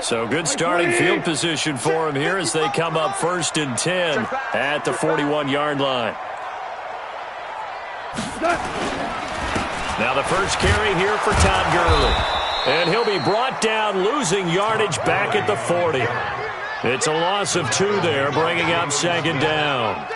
So good starting field position for him here as they come up 1st and 10 at the 41-yard line. Now the first carry here for Todd Gurley. And he'll be brought down, losing yardage back at the 40. It's a loss of 2 there, bringing up 2nd down.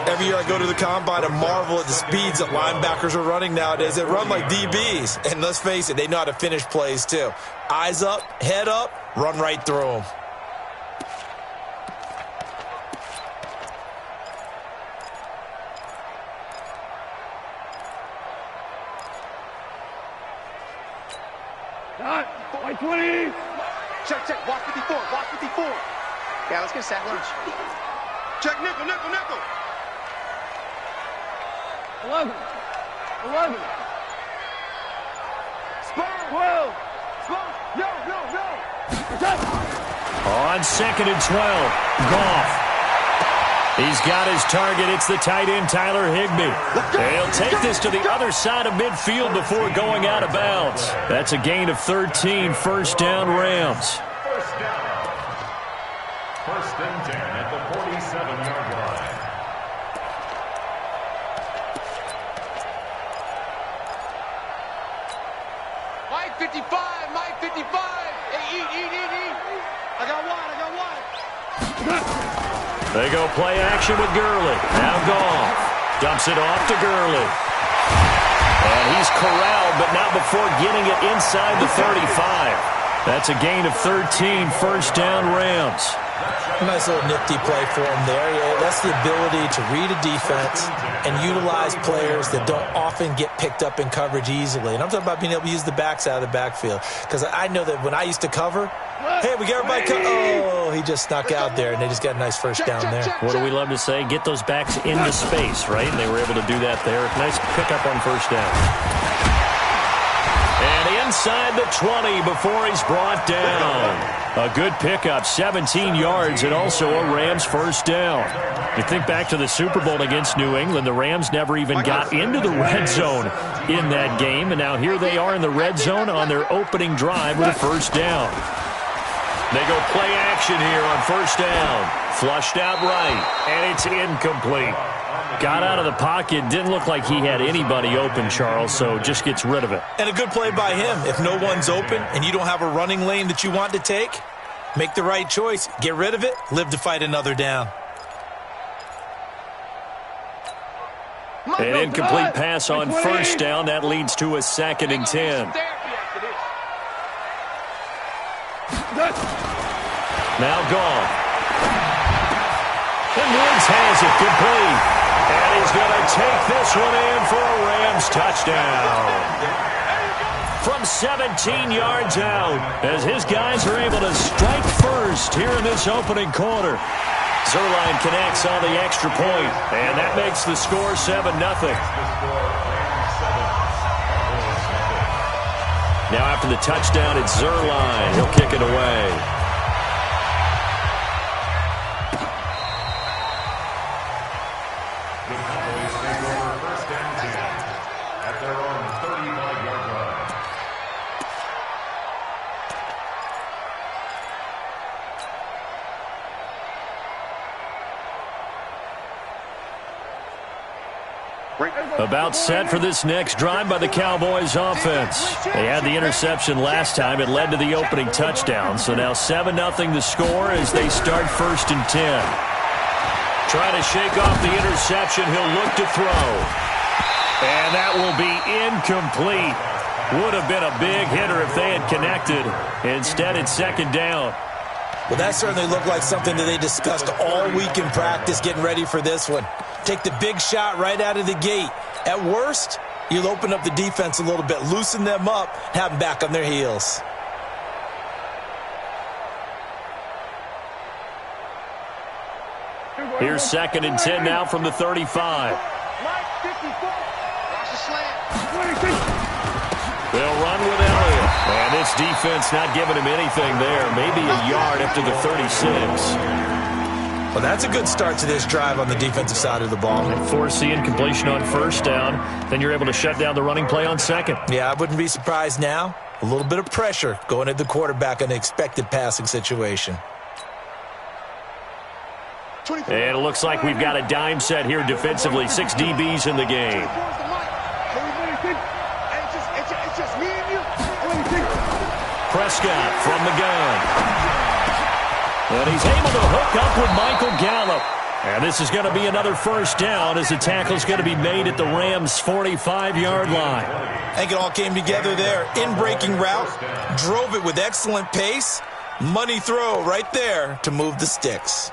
Every year I go to the combine and marvel at the speeds that linebackers are running nowadays. They run like DBs. And let's face it, they know how to finish plays too. Eyes up, head up, run right through them. White 20. Check. Watch 54. Watch 54. Yeah, let's get sack lunch. Check nickel. 11. Spot. 12. Spot. No. On 2nd and 12, Goff. He's got his target. It's the tight end, Tyler Higbee. He'll take this to the other side of midfield before going out of bounds. That's a gain of 13, 1st down Rams. First and 10 at the 47-yard line. Mike 55. Hey, eat. I got one. They go play action with Gurley. Now Goff dumps it off to Gurley. And he's corralled, but not before getting it inside the 35. That's a gain of 13, 1st down Rams. Nice little nifty play for him there. Yeah, that's the ability to read a defense and utilize players that don't often get picked up in coverage easily. And I'm talking about being able to use the backs out of the backfield. Because I know that when I used to cover, hey, we got everybody oh, he just snuck out there, and they just got a nice 1st down there. What do we love to say? Get those backs into space, right? And they were able to do that there. Nice pickup on 1st down. And inside the 20 before he's brought down. A good pickup, 17 yards, and also a Rams 1st down. You think back to the Super Bowl against New England, the Rams never even got into the red zone in that game, and now here they are in the red zone on their opening drive with a 1st down. They go play action here on 1st down. Flushed out right, and it's incomplete. Got out of the pocket, didn't look like he had anybody open, Charles, so just gets rid of it. And a good play by him. If no one's open and you don't have a running lane that you want to take, make the right choice. Get rid of it, live to fight another down. An incomplete pass on 1st down. That leads to a 2nd and 10. Now gone. And Woods has it complete. And he's going to take this one in for a Rams touchdown. From 17 yards out, as his guys are able to strike first here in this opening quarter. Zerline connects on the extra point, and that makes the score 7-0. Now after the touchdown, it's Zerline. He'll kick it away. About set for this next drive by the Cowboys offense. They had the interception last time. It led to the opening touchdown. So now 7-0 the score as they start 1st and 10. Trying to shake off the interception. He'll look to throw. And that will be incomplete. Would have been a big hitter if they had connected. Instead, it's 2nd down. Well, that certainly looked like something that they discussed all week in practice getting ready for this one. Take the big shot right out of the gate. At worst, you'll open up the defense a little bit, loosen them up, have them back on their heels. Here's 2nd and 10 now from the 35. They'll run with Elliott. And this defense not giving him anything there. Maybe a yard up to the 36. Well, that's a good start to this drive on the defensive side of the ball. And foreseeing completion on 1st down. Then you're able to shut down the running play on 2nd. Yeah, I wouldn't be surprised now A little bit of pressure going at the quarterback in an expected passing situation. And it looks like we've got a dime set here defensively. 6 DBs in the game. Prescott from the gun. And he's able to hook up with Michael Gallup. And this is going to be another first down as the tackle's going to be made at the Rams' 45-yard line. I think it all came together there. In-breaking route, drove it with excellent pace. Money throw right there to move the sticks.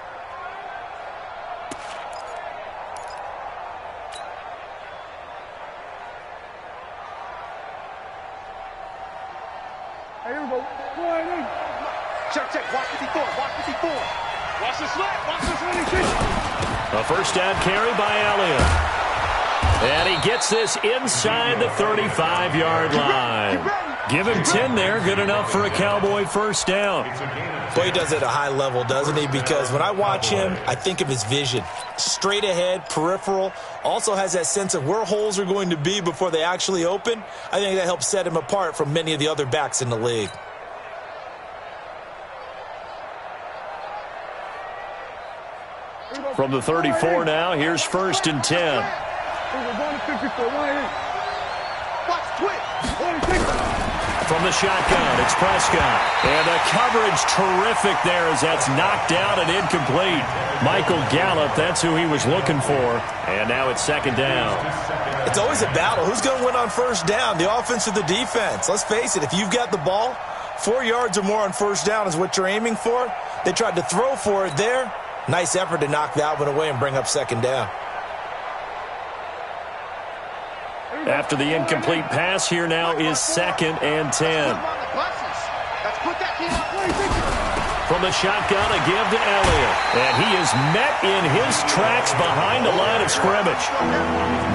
Check. Watch 54. Watch the slap. Watch the slap. A first down carry by Elliott. And he gets this inside the 35-yard line. Give him 10 there. Good enough for a Cowboy first down. Boy, he does it at a high level, doesn't he? Because when I watch him, I think of his vision. Straight ahead, peripheral. Also has that sense of where holes are going to be before they actually open. I think that helps set him apart from many of the other backs in the league. From the 34 now, here's first and 10. From the shotgun, it's Prescott. And the coverage terrific there as that's knocked down and incomplete. Michael Gallup, that's who he was looking for. And now it's second down. It's always a battle. Who's going to win on first down, the offense or the defense? Let's face it, if you've got the ball, 4 yards or more on first down is what you're aiming for. They tried to throw for it there. Nice effort to knock that one away and bring up second down. After the incomplete pass, here now is second and 10. From the shotgun, a give to Elliott. And he is met in his tracks behind the line of scrimmage.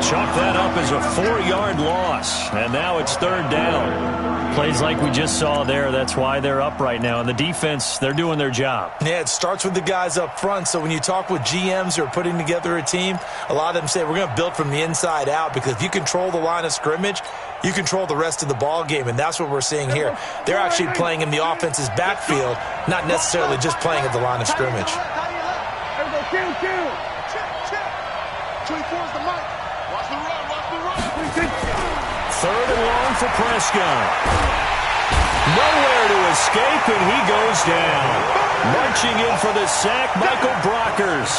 Chalk that up as a 4-yard loss. And now it's third down. Plays like we just saw there, that's why they're up right now. And the defense, they're doing their job. Yeah, it starts with the guys up front. So when you talk with GMs who are putting together a team, a lot of them say we're going to build from the inside out, because if you control the line of scrimmage, you control the rest of the ball game, and that's what we're seeing here. They're actually playing in the offense's backfield, not necessarily just playing at the line of scrimmage. Third and long for Prescott. Nowhere to escape, and he goes down. Marching in for the sack, Michael Brockers.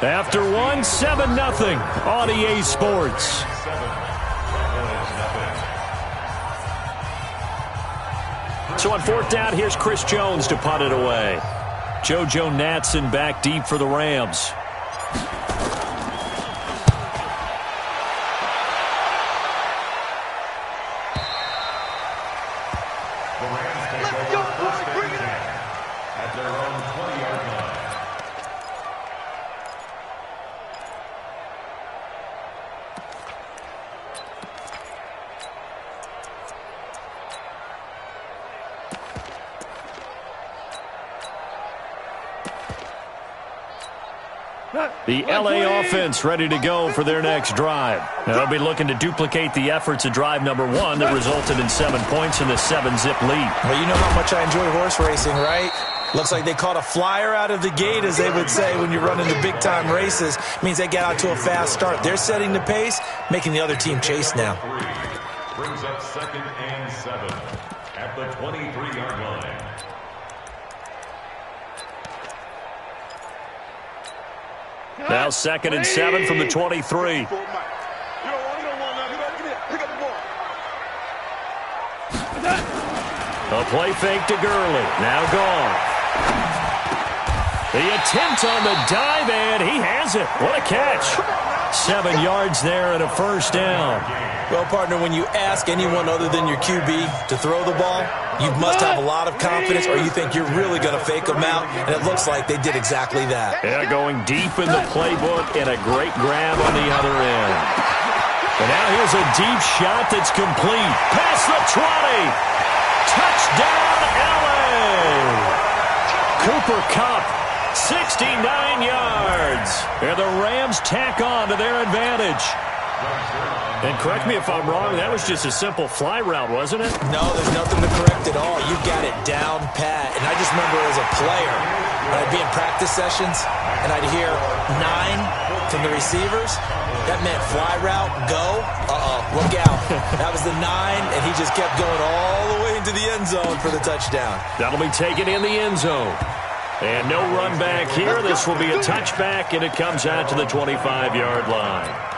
After 7-0 on EA Sports. So on fourth down, here's Chris Jones to punt it away. JoJo Natson back deep for the Rams. The LA offense ready to go for their next drive. Now, they'll be looking to duplicate the efforts of drive number 1 that resulted in 7 points in the 7-zip lead. Well, you know how much I enjoy horse racing, right? Looks like they caught a flyer out of the gate, as they would say when you run into big-time races. Means they get out to a fast start. They're setting the pace, making the other team chase now. Brings up second and 7 at the 23-yard line. Now second and 7 from the 23. A play fake to Gurley. Now gone. The attempt on the dive, and he has it. What a catch. 7 yards there and a first down. Well, partner, when you ask anyone other than your QB to throw the ball, you must have a lot of confidence, or you think you're really going to fake them out, and it looks like they did exactly that. Yeah, going deep in the playbook and a great grab on the other end. And now here's a deep shot that's complete. Past the 20. Touchdown, LA. Cooper Kupp, 69 yards. And the Rams tack on to their advantage. And correct me if I'm wrong, that was just a simple fly route, wasn't it? No, there's nothing to correct at all. You got it down pat. And I just remember as a player, when I'd be in practice sessions, and I'd hear 9 from the receivers. That meant fly route, go. Look out. That was the 9, and he just kept going all the way into the end zone for the touchdown. That'll be taken in the end zone. And no run back here. This will be a touchback, and it comes out to the 25-yard line.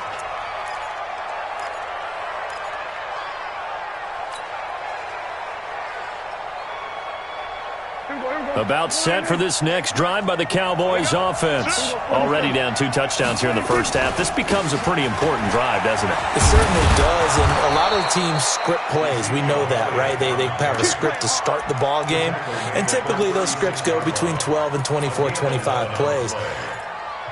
About set for this next drive by the Cowboys offense. Already down 2 touchdowns here in the first half. This becomes a pretty important drive, doesn't it? It certainly does, and a lot of the teams script plays. We know that, right? They have a script to start the ball game, and typically those scripts go between 12 and 24, 25 plays.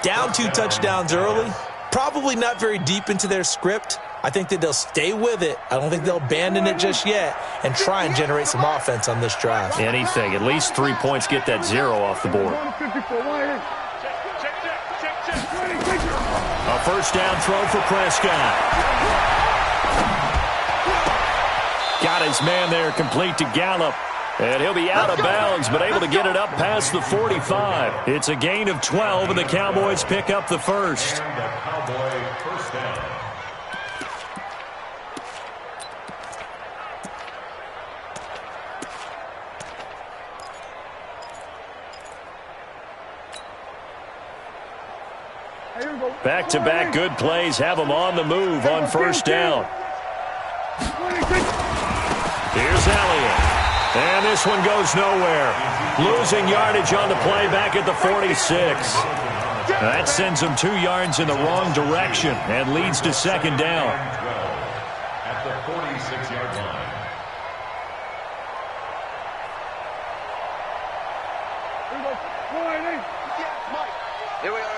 Down 2 touchdowns early, probably not very deep into their script. I think that they'll stay with it. I don't think they'll abandon it just yet and try and generate some offense on this drive. Anything. At least 3 points, get that 0 off the board. A first down throw for Prescott. Got his man there complete to Gallup. And he'll be out of bounds, but able to get it up past the 45. It's a gain of 12, and the Cowboys pick up the first. Back-to-back good plays have them on the move on first down. Here's Elliott. And this one goes nowhere. Losing yardage on the play back at the 46. That sends them 2 yards in the wrong direction and leads to second down. At the 46-yard line. Here we go.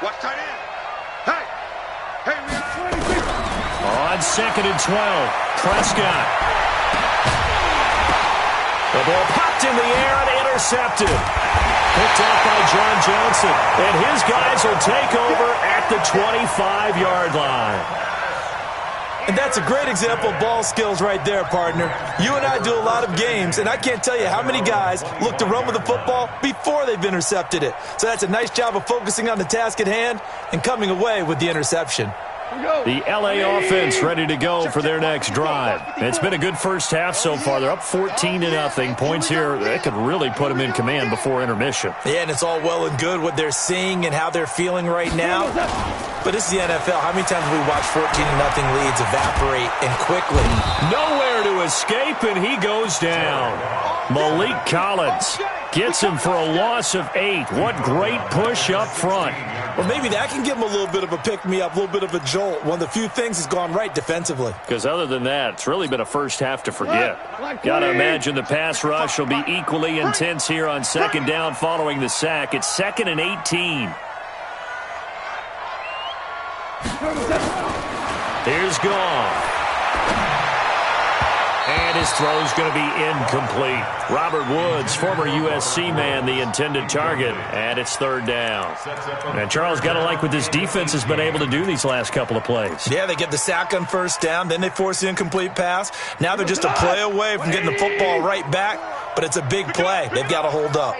Watch tight end. Hey, we are 26. On second and 12, Prescott. The ball popped in the air and intercepted. Picked off by John Johnson. And his guys will take over at the 25-yard line. And that's a great example of ball skills right there, partner. You and I do a lot of games, and I can't tell you how many guys look to run with the football before they've intercepted it. So that's a nice job of focusing on the task at hand and coming away with the interception. The L.A. offense ready to go for their next drive. It's been a good first half so far. They're up 14-0. Points here, that could really put them in command before intermission. Yeah, and it's all well and good what they're seeing and how they're feeling right now. But this is the NFL. How many times have we watched 14-0 leads evaporate and quickly? Nowhere to escape, and he goes down. Malik Collins gets him for a loss of 8. What great push up front. Well, maybe that can give him a little bit of a pick-me-up, a little bit of a jolt. One of the few things has gone right defensively. Because other than that, it's really been a first half to forget. Got to imagine the pass rush will be equally intense here on second down following the sack. It's 2nd and 18. Here's Gone. And his throw's going to be incomplete. Robert Woods, former USC man, the intended target, and it's 3rd down. And Charles, got to like what this defense has been able to do these last couple of plays. Yeah, they get the sack on first down, then they force the incomplete pass. Now they're just a play away from getting the football right back, but it's a big play. They've got to hold up.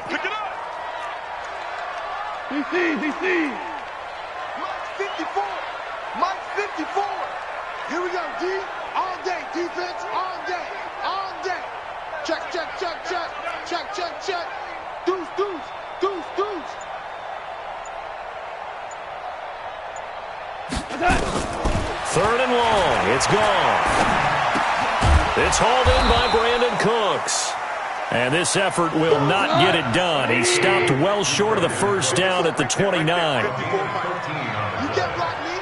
DC. Mike 54. Here we go, D. All day. Defense, all day. Check. Deuce. 3rd and long. It's gone. It's hauled in by Brandon Cooks. And this effort will not get it done. He stopped well short of the first down at the 29. You can't block me.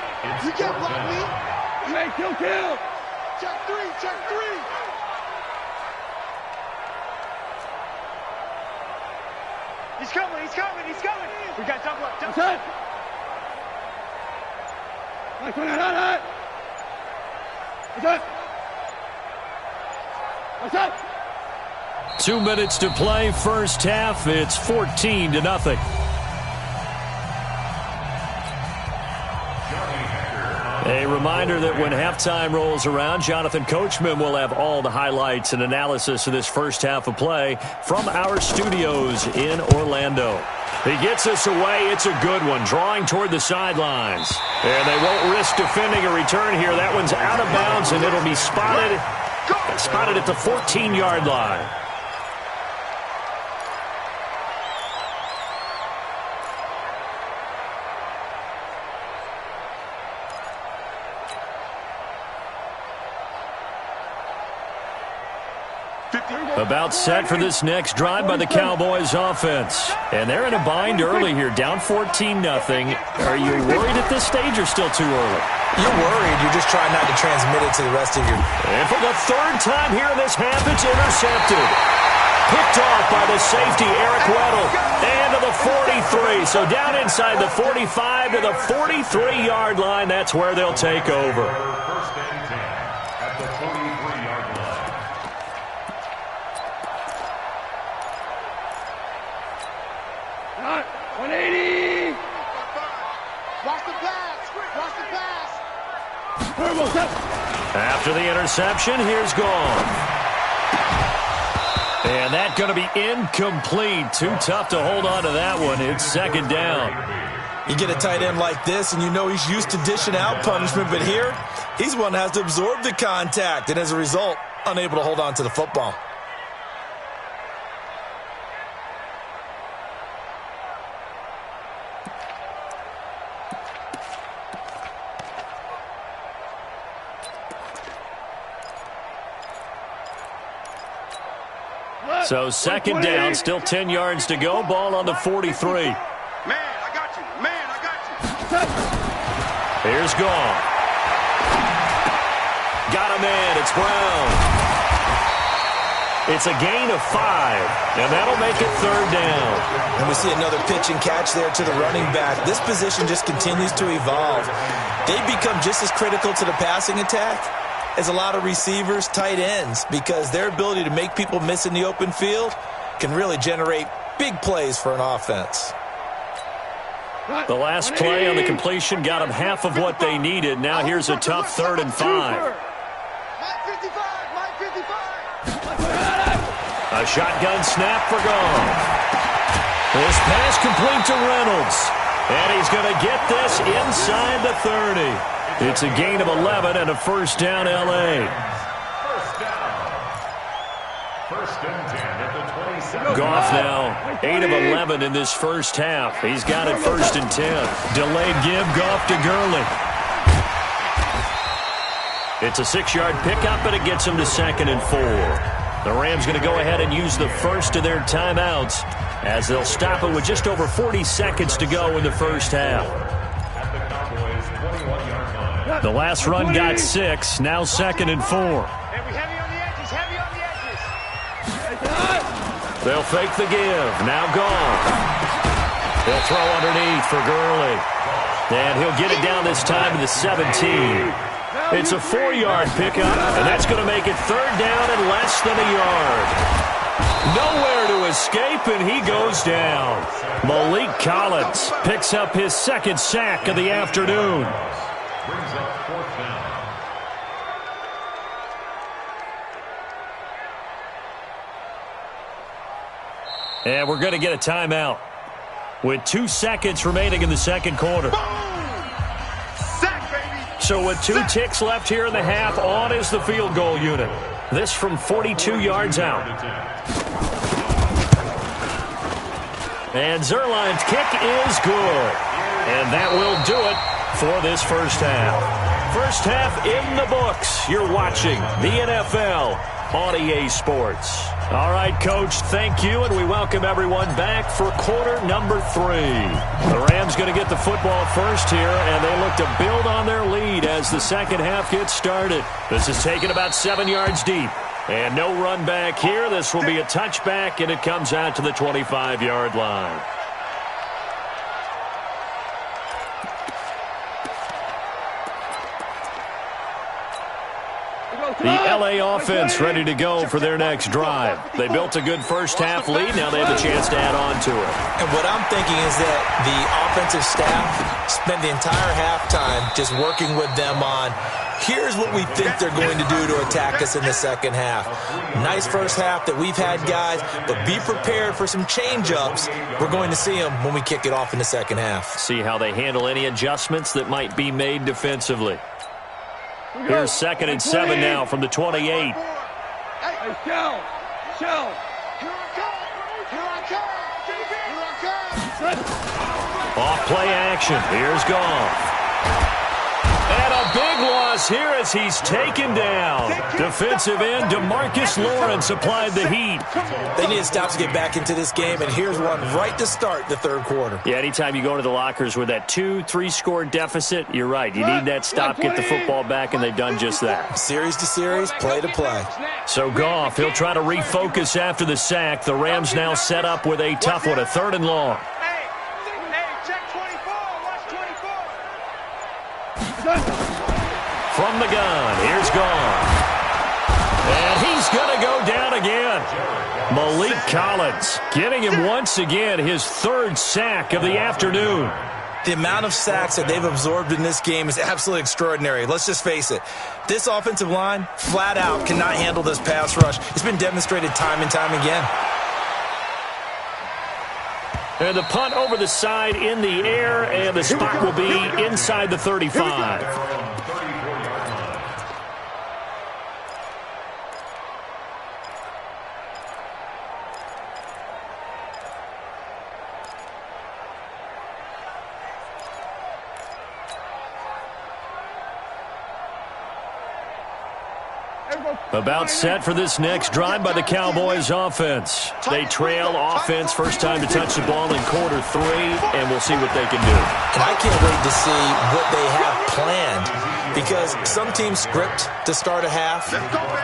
Hey, kill. Check three. He's coming. We got double up. What's up? 2 minutes to play, first half. It's 14-0. A reminder that when halftime rolls around, Jonathan Coachman will have all the highlights and analysis of this first half of play from our studios in Orlando. He gets us away. It's a good one, drawing toward the sidelines. And they won't risk defending a return here. That one's out of bounds, and it'll be spotted at the 14-yard line. About set for this next drive by the Cowboys offense. And they're in a bind early here, down 14-0. Are you worried at this stage or still too early? You're worried. You're just trying not to transmit it to the rest of your... And for the third time here in this half, it's intercepted. Picked off by the safety, Eric Weddle. And to the 43. So down inside the 45 to the 43-yard line. That's where they'll take over. First and 10 at the 43-yard line. Not 180. Watch the pass. Watch the pass. After the interception, here's Goff. And that's going to be incomplete. Too tough to hold on to that one. It's second down. You get a tight end like this, and you know he's used to dishing out punishment, but here, he's one that has to absorb the contact, and as a result, unable to hold on to the football. So second down, still 10 yards to go. Ball on the 43. Man, I got you. Man, I got you. Here's Goff. Got a man. It's Brown. It's a gain of 5, and that'll make it third down. And we see another pitch and catch there to the running back. This position just continues to evolve. They become just as critical to the passing attack as a lot of receivers, tight ends, because their ability to make people miss in the open field can really generate big plays for an offense. The last play on the completion got them half of what they needed. Now here's a tough 3rd and 5. A shotgun snap for Goff. This pass complete to Reynolds. And he's going to get this inside the 30. It's a gain of 11 and a first down, L.A. First and 10 at the 27. Goff now 8 of 11 in this first half. He's got it first and 10. Delayed give, Goff to Gurley. It's a 6-yard pickup, and it gets him to 2nd and 4. The Rams going to go ahead and use the first of their timeouts as they'll stop it with just over 40 seconds to go in the first half. At the Cowboys' 21-yard line. The last run got 6, now 2nd and 4. Heavy on the edges, heavy on the edges. They'll fake the give, now gone. They'll throw underneath for Gurley. And he'll get it down this time to the 17. It's a 4-yard pickup, and that's going to make it third down and less than a yard. Nowhere to escape, and he goes down. Malik Collins picks up his 2nd sack of the afternoon. Brings up 4th down. And we're going to get a timeout with 2 seconds remaining in the second quarter. Sack, baby. So with 2 ticks left here in the half, on is the field goal unit. This from 42 yards out. And Zerline's kick is good. And that will do it for this first half. First half in the books. You're watching the NFL on EA Sports. All right, Coach, thank you, and we welcome everyone back for quarter number 3. The Rams going to get the football first here, and they look to build on their lead as the second half gets started. This is taken about 7 yards deep, and no run back here. This will be a touchback, and it comes out to the 25-yard line. The LA offense ready to go for their next drive. They built a good first-half lead. Now they have a chance to add on to it. And what I'm thinking is that the offensive staff spent the entire halftime just working with them on, here's what we think they're going to do to attack us in the second half. Nice first half that we've had, guys, but be prepared for some change-ups. We're going to see them when we kick it off in the second half. See how they handle any adjustments that might be made defensively. Here's 2nd and 7 now from the 28. Hey, show. Here I come. Off play action. Here's Goff. And a big loss here as he's taken down. Defensive end DeMarcus Lawrence applied the heat. They need to stop to get back into this game, and here's one right to start the third quarter. Yeah, anytime you go to the lockers with that 2-3 score deficit, you're right. You need that stop, get the football back, and they've done just that. Series to series, play to play. So Goff, he'll try to refocus after the sack. The Rams now set up with a tough one, a 3rd and long. From the gun, here's Goff. And he's going to go down again. Malik Collins getting him once again, his 3rd sack of the afternoon. The amount of sacks that they've absorbed in this game is absolutely extraordinary. Let's just face it. This offensive line, flat out, cannot handle this pass rush. It's been demonstrated time and time again. And the punt over the side in the air, and the spot will be inside the 35. About set for this next drive by the Cowboys offense. They trail offense, first time to touch the ball in quarter 3, and we'll see what they can do. And I can't wait to see what they have planned, because some teams script to start a half.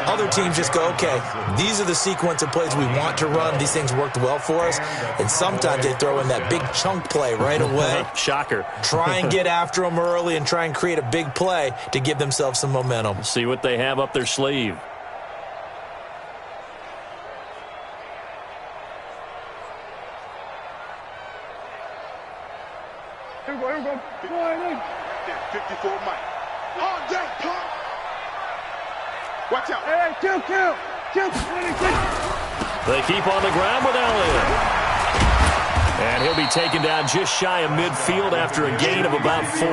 Other teams just go, okay, these are the sequence of plays we want to run. These things worked well for us. And sometimes they throw in that big chunk play right away. Shocker. Try and get after them early and try and create a big play to give themselves some momentum. See what they have up their sleeve. Here we go. 54 Mike. Oh, yeah, watch out. Hey, kill. They keep on the ground with Elliott. And he'll be taken down just shy of midfield after a gain of about 4.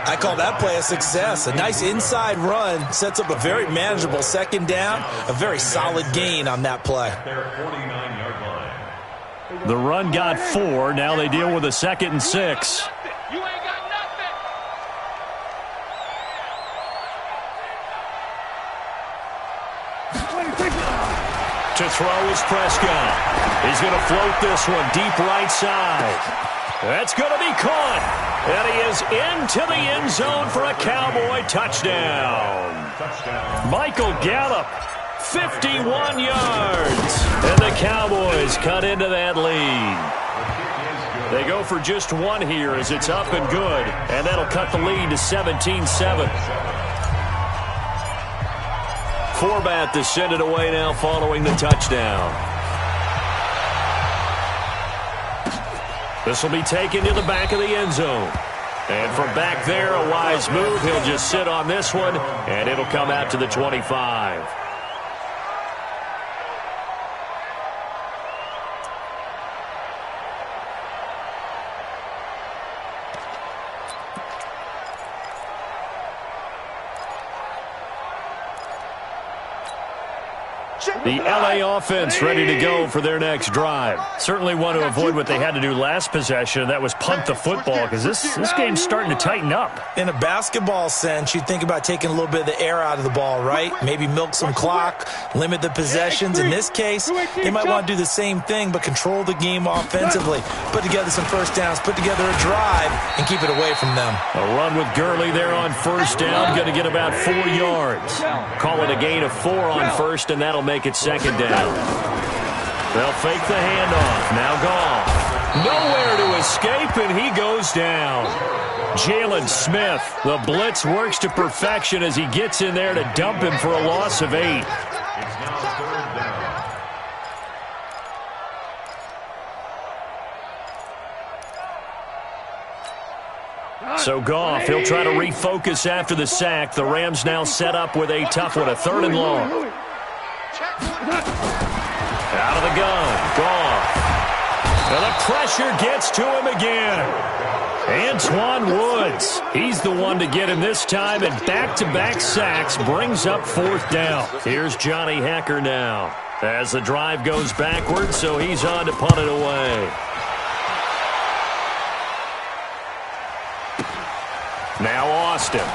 I call that play a success. A nice inside run sets up a very manageable 2nd down. A very solid gain on that play. The run got 4. Now they deal with a 2nd and 6. You ain't got nothing. To throw is Prescott. He's going to float this one deep right side. That's going to be caught. And he is into the end zone for a Cowboy touchdown. Michael Gallup, 51 yards. And the Cowboys cut into that lead. They go for just 1 here as it's up and good. And that'll cut the lead to 17-7. Forbat to send it away now following the touchdown. This will be taken to the back of the end zone. And from back there, a wise move. He'll just sit on this one, and it'll come out to the 25. The LA offense ready to go for their next drive. Certainly want to avoid what they had to do last possession. That was punt the football, because this game's starting to tighten up. In a basketball sense, you think about taking a little bit of the air out of the ball, right? Maybe milk some clock, limit the possessions. In this case, they might want to do the same thing, but control the game offensively. Put together some first downs, put together a drive, and keep it away from them. A run with Gurley there on first down. Going to get about 4 yards. Call it a gain of 4 on first, and that'll make it 2nd down. They'll fake the handoff. Now Goff. Nowhere to escape, and he goes down. Jalen Smith, the blitz works to perfection as he gets in there to dump him for a loss of 8. It's now 3rd down. So Goff, he'll try to refocus after the sack. The Rams now set up with a tough one, a 3rd and long. Out of the gun, Goff. And the pressure gets to him again. Antoine Woods, he's the one to get him this time, and back-to-back sacks brings up 4th down. Here's Johnny Hekker now as the drive goes backwards, so he's on to punt it away. Now Austin.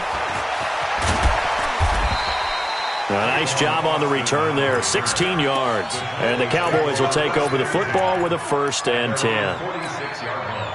A nice job on the return there, 16 yards. And the Cowboys will take over the football with a 1st and 10. 46-yard line.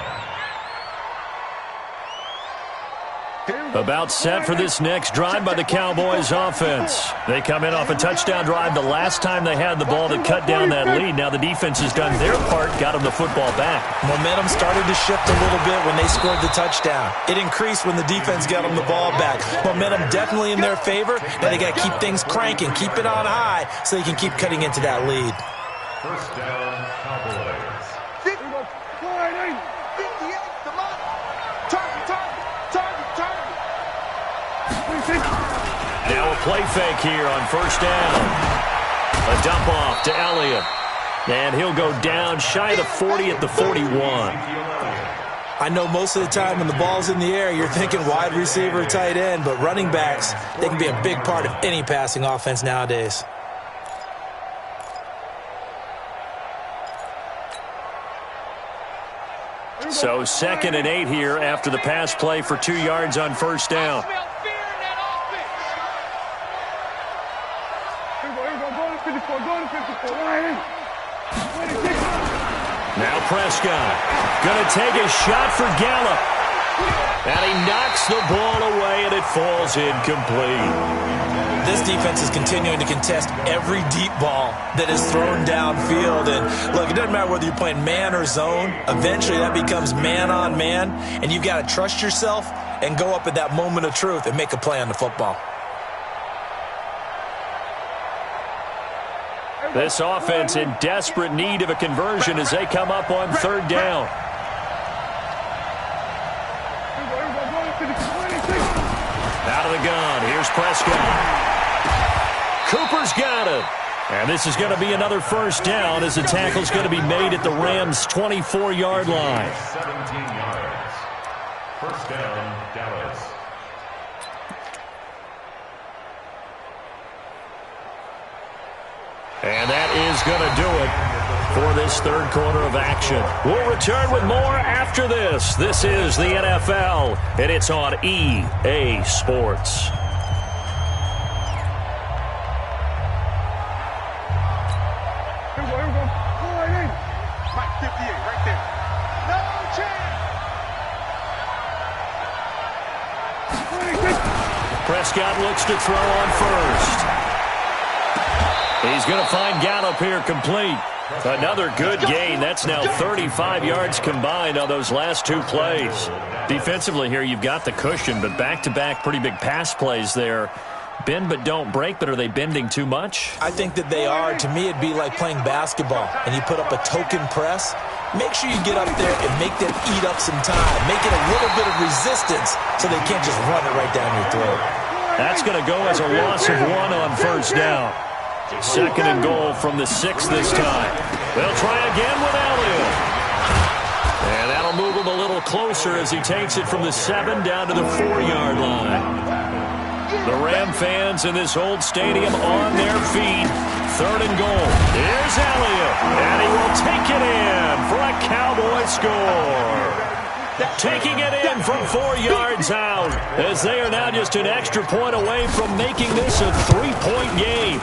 About set for this next drive by the Cowboys offense. They come in off a touchdown drive the last time they had the ball that cut down that lead. Now the defense has done their part, got them the football back. Momentum started to shift a little bit when they scored the touchdown. It increased when the defense got them the ball back. Momentum definitely in their favor. Now they got to keep things cranking, keep it on high so they can keep cutting into that lead. 1st down, Cowboys. Now a play fake here on 1st down. A dump off to Elliott. And he'll go down shy of the 40 at the 41. I know most of the time when the ball's in the air, you're thinking wide receiver, tight end, but running backs, they can be a big part of any passing offense nowadays. So 2nd and 8 here after the pass play for 2 yards on 1st down. Now Prescott going to take a shot for Gallup. And he knocks the ball away, and it falls incomplete. This defense is continuing to contest every deep ball that is thrown downfield. And look, it doesn't matter whether you're playing man or zone. Eventually that becomes man on man, and you've got to trust yourself and go up at that moment of truth and make a play on the football. This offense in desperate need of a conversion as they come up on 3rd down. Out of the gun, here's Prescott. Cooper's got it. And this is going to be another 1st down as the tackle's going to be made at the Rams' 24-yard line. 17 yards. 1st down, Dallas. And that is going to do it for this 3rd quarter of action. We'll return with more after this. This is the NFL, and it's on EA Sports. Mike 58 right there. No chance. Prescott looks to throw on 1st. He's going to find Gallup here complete. Another good gain. That's now 35 yards combined on those last 2 plays. Defensively here, you've got the cushion, but back-to-back pretty big pass plays there. Bend but don't break, but are they bending too much? I think that they are. To me, it'd be like playing basketball, and you put up a token press. Make sure you get up there and make them eat up some time. Make it a little bit of resistance so they can't just run it right down your throat. That's going to go as a loss of 1 on 1st down. 2nd and goal from the 6 this time. They'll try again with Elliott. And that'll move him a little closer as he takes it from the 7 down to the 4-yard line. The Ram fans in this old stadium on their feet. 3rd and goal. Here's Elliott. And he will take it in for a Cowboy score. Taking it in from 4 yards out as they are now just an extra point away from making this a 3-point game.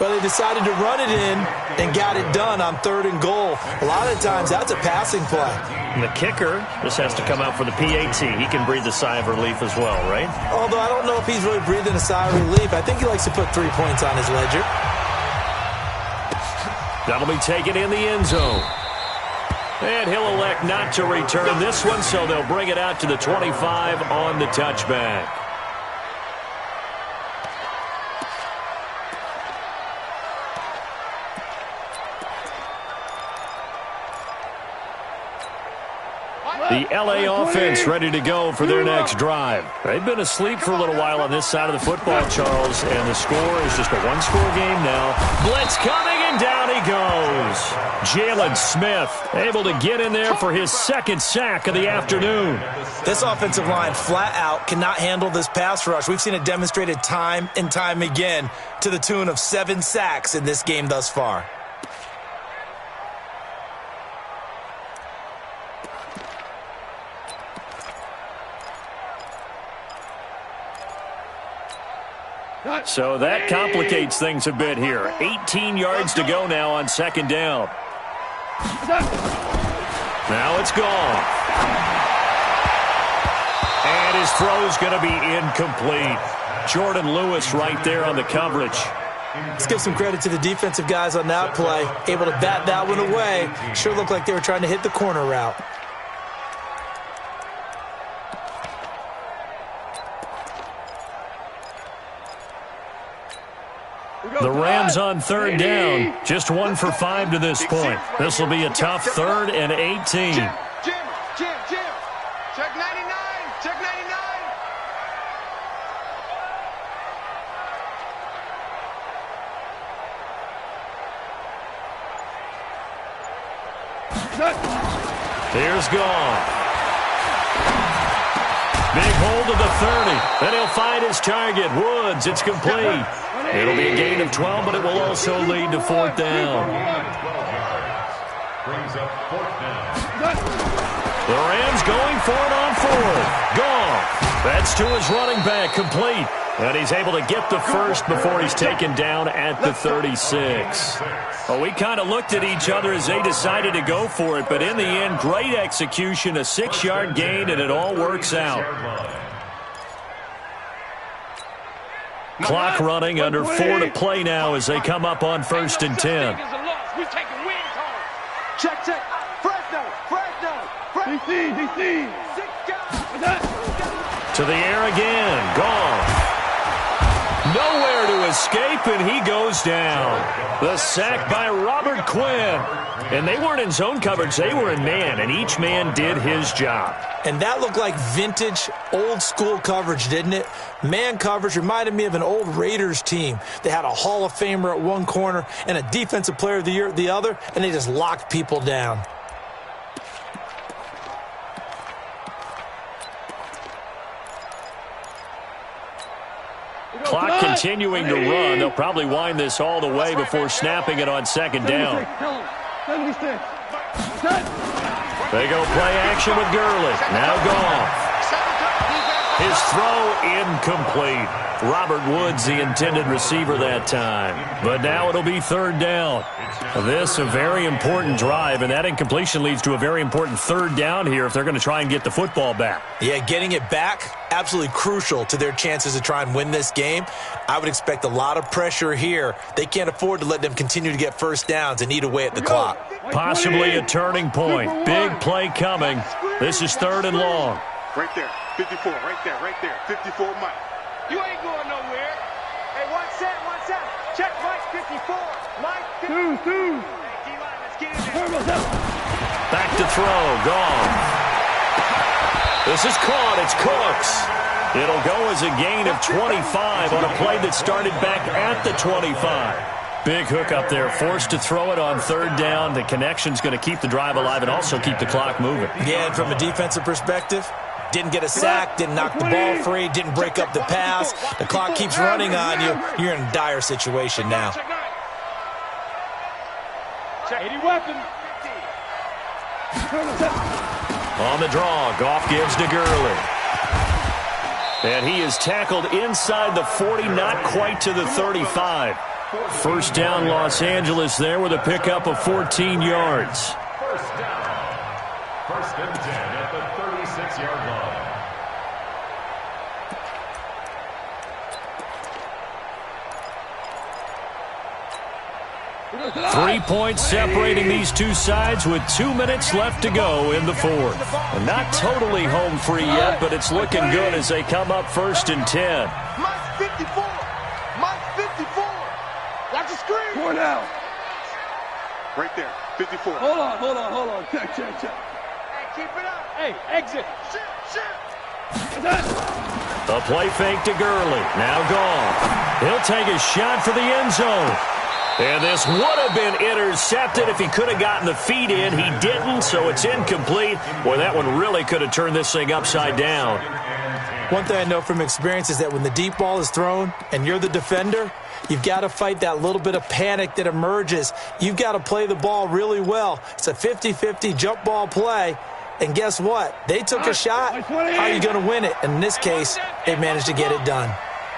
But they decided to run it in and got it done on 3rd and goal. A lot of times that's a passing play. And the kicker, this has to come out for the PAT. He can breathe a sigh of relief as well, right? Although I don't know if he's really breathing a sigh of relief. I think he likes to put 3 points on his ledger. That'll be taken in the end zone. And he'll elect not to return this one, so they'll bring it out to the 25 on the touchback. The L.A. offense ready to go for their next drive. They've been asleep for a little while on this side of the football, Charles, and the score is just a one-score game now. Blitz coming, and down he goes. Jalen Smith able to get in there for his second sack of the afternoon. This offensive line flat out cannot handle this pass rush. We've seen it demonstrated time and time again to the tune of 7 sacks in this game thus far. So that complicates things a bit here. 18 yards to go now on second down. Now it's gone. And his throw's going to be incomplete. Jordan Lewis right there on the coverage. Let's give some credit to the defensive guys on that play. Able to bat that one away. Sure looked like they were trying to hit the corner route. The Rams on third down. Just 1 for 5 to this point. This will be a tough 3rd and 18. Jim. Check 99. Check 99. Here's gone. Big hold of the 30. Then he'll find his target. Woods, it's complete. It'll be a gain of 12, but it will also lead to 4th down. Brings up 4th down. The Rams going for it on 4th. Gone. That's to his running back, complete. And he's able to get the first before he's taken down at the 36. Well, we kind of looked at each other as they decided to go for it, but in the end, great execution, a 6-yard gain, and it all works out. Clock running, under 4 to play now as they come up on 1st and 10. Check. Fresno. DC. 6 guys. To the air again. Gone. Nowhere to escape, and he goes down. The sack by Robert Quinn. And they weren't in zone coverage. They were in man, and each man did his job. And that looked like vintage, old-school coverage, didn't it? Man coverage reminded me of an old Raiders team. They had a Hall of Famer at one corner and a Defensive Player of the Year at the other, and they just locked people down. Clock continuing to run. They'll probably wind this all the way before snapping it on 2nd down. 76. They go play action with Gurley. Now gone. His throw incomplete. Robert Woods, the intended receiver that time. But now it'll be 3rd down. This a very important drive, and that incompletion leads to a very important 3rd down here if they're going to try and get the football back. Yeah, getting it back, absolutely crucial to their chances to try and win this game. I would expect a lot of pressure here. They can't afford to let them continue to get 1st downs and eat away at the clock. Possibly a turning point. Big play coming. This is 3rd and long. Right there. 54. Right there. 54 Mike. You ain't going nowhere. Hey, one set. Check Mike 54. Mike 54. Two. Hey, D-line, let's get in there. Back to throw. Gone. This is caught. It's Cooks. It'll go as a gain of 25 on a play that started back at the 25. Big hook up there. Forced to throw it on 3rd down. The connection's going to keep the drive alive and also keep the clock moving. Yeah, and from a defensive perspective, didn't get a sack, didn't knock the ball free, didn't break up the pass. The clock keeps running on you. You're in a dire situation now. Check 80 weapon. On the draw, Goff gives to Gurley. And he is tackled inside the 40, not quite to the 35. 1st down, Los Angeles there with a pickup of 14 yards. 1st down. 1st and 10 at the 36-yard line. 3 points separating these two sides with 2 minutes left to go in the fourth. And not totally home free yet, but it's looking good as they come up 1st and 10. Mike 54. Mike 54. Watch the screen. 4 down. Right there. 54. Hold on. Check. Hey, keep it up. Hey, exit. Shit. A play fake to Gurley. Now gone. He'll take a shot for the end zone. And this would have been intercepted if he could have gotten the feet in. He didn't, so it's incomplete. Boy, that one really could have turned this thing upside down. One thing I know from experience is that when the deep ball is thrown and you're the defender, you've got to fight that little bit of panic that emerges. You've got to play the ball really well. It's a 50-50 jump ball play. And guess what? They took a shot. How are you going to win it? And in this case, they managed to get it done.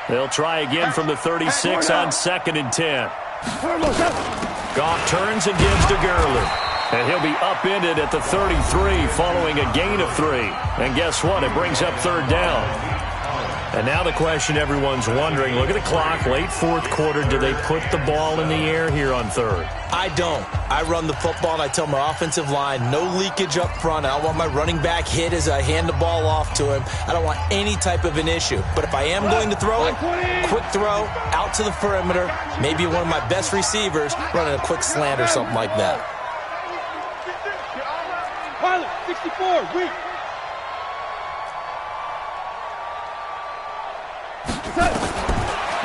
They'll try again from the 36 on 2nd and 10. Goff turns and gives to Gurley. And he'll be upended at the 33 following a gain of 3. And guess what? It brings up 3rd down. And now the question everyone's wondering, look at the clock, late fourth quarter, do they put the ball in the air here on 3rd? I don't. I run the football, and I tell my offensive line, no leakage up front. I don't want my running back hit as I hand the ball off to him. I don't want any type of an issue. But if I am going to throw it, quick throw, out to the perimeter, maybe one of my best receivers running a quick slant or something like that. Pilot, 64, weak.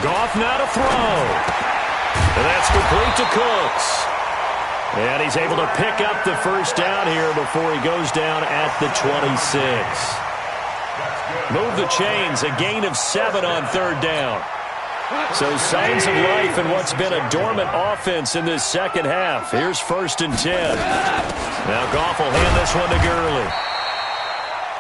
Goff now to throw. And that's complete to Cooks. And he's able to pick up the 1st down here before he goes down at the 26. Move the chains, a gain of 7 on 3rd down. So signs of life in what's been a dormant offense in this second half. Here's 1st and 10. Now Goff will hand this one to Gurley.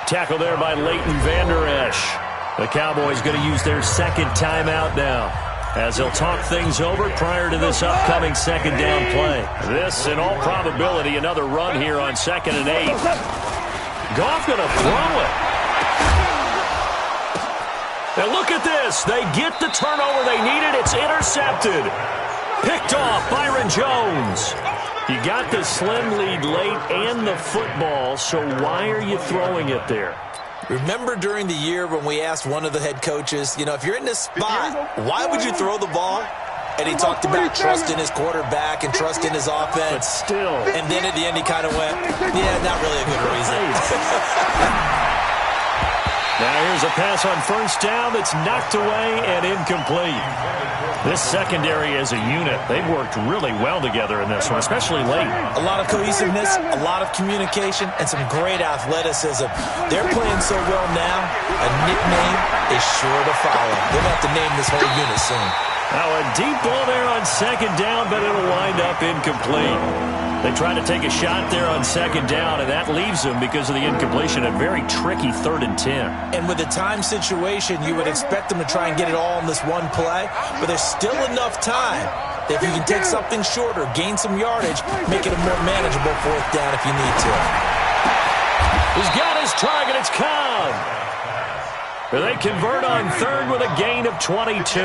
Tackle there by Leighton Vander Esch. The Cowboys going to use their 2nd timeout now, as they'll talk things over prior to this upcoming 2nd down play. This, in all probability, another run here on 2nd and 8. Goff going to throw it. And look at this. They get the turnover they needed. It's intercepted. Picked off Byron Jones. You got the slim lead late and the football, so why are you throwing it there? Remember during the year when we asked one of the head coaches, if you're in this spot, why would you throw the ball? And he talked about trusting his quarterback and trusting his offense. But still. And then at the end he kind of went, yeah, not really a good reason. Now here's a pass on 1st down that's knocked away and incomplete. This secondary as a unit, they've worked really well together in this one, especially late. A lot of cohesiveness, a lot of communication, and some great athleticism. They're playing so well now, a nickname is sure to follow. They'll have to name this whole unit soon. Now a deep ball there on 2nd down, but it'll wind up incomplete. They try to take a shot there on 2nd down, and that leaves them, because of the incompletion, a very tricky 3rd and 10. And with the time situation, you would expect them to try and get it all in this one play, but there's still enough time that if you can take something shorter, gain some yardage, make it a more manageable 4th down if you need to. He's got his target. It's Cobb. They convert on 3rd with a gain of 22.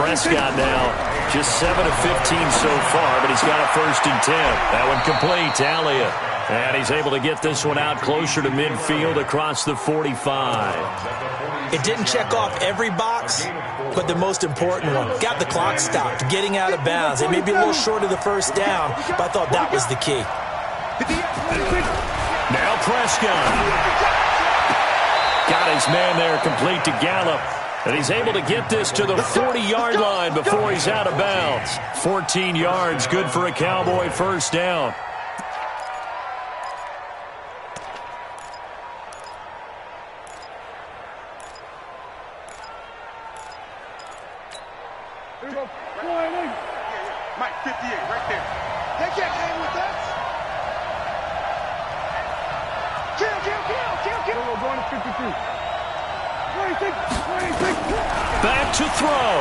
Prescott now just 7 of 15 so far, but he's got a 1st and 10. That one complete to Elliott. And he's able to get this one out closer to midfield across the 45. It didn't check off every box, but the most important one. Got the clock stopped, getting out of bounds. It may be a little short of the 1st down, but I thought that was the key. Now Prescott. Got his man there complete to Gallup. And he's able to get this to the 40-yard line before he's out of bounds. 14 yards, good for a Cowboy 1st down. Here we go. Mike 58, right there. They can't hang with us. Kill. We're going to 52. 26. Back to throw.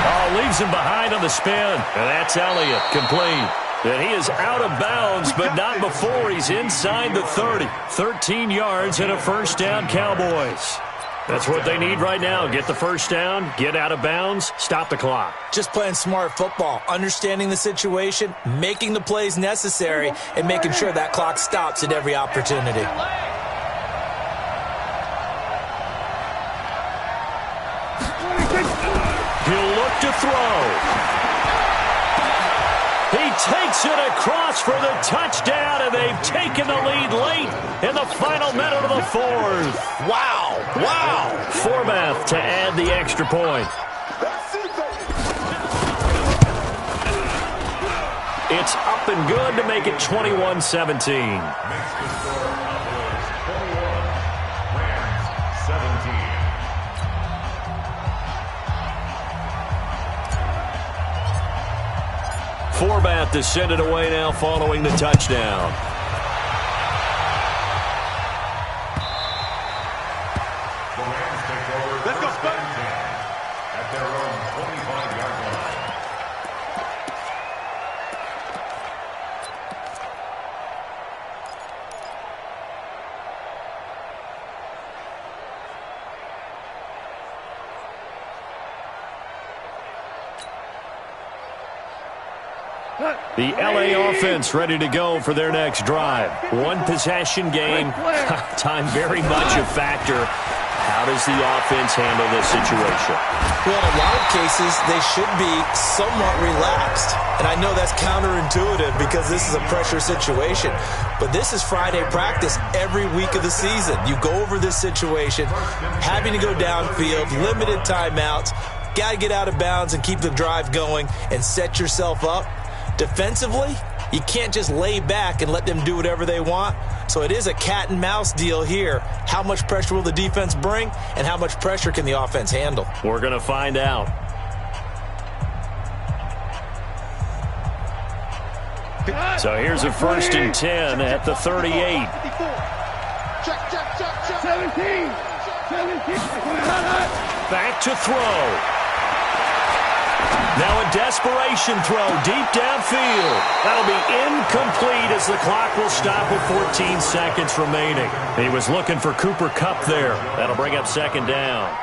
Oh, leaves him behind on the spin. And that's Elliott, complete. And he is out of bounds, but not before he's inside the 30. 13 yards and a 1st down, Cowboys. That's what they need right now. Get the first down, get out of bounds, stop the clock. Just playing smart football, understanding the situation, making the plays necessary, and making sure that clock stops at every opportunity. He'll look to throw. He takes it across for the touchdown, and they've taken the lead late in the final minute of the fourth. Wow, wow. Forbath to add the extra point. It's up and good to make it 21-17. Forbath to send it away now following the touchdown. The Rams take over. Let's go, first and 10 at their own 25-yard line. The LA offense ready to go for their next drive. One possession game. Time very much a factor. How does the offense handle this situation? Well, in a lot of cases, they should be somewhat relaxed. And I know that's counterintuitive because this is a pressure situation. But this is Friday practice every week of the season. You go over this situation, having to go downfield, limited timeouts, got to get out of bounds and keep the drive going and set yourself up. Defensively, you can't just lay back and let them do whatever they want. So it is a cat and mouse deal here. How much pressure will the defense bring, and how much pressure can the offense handle? We're going to find out. So here's a 1st and 10 at the 38. Check. 17. Back to throw. Now a desperation throw deep downfield. That'll be incomplete as the clock will stop with 14 seconds remaining. He was looking for Cooper Kupp there. That'll bring up 2nd down.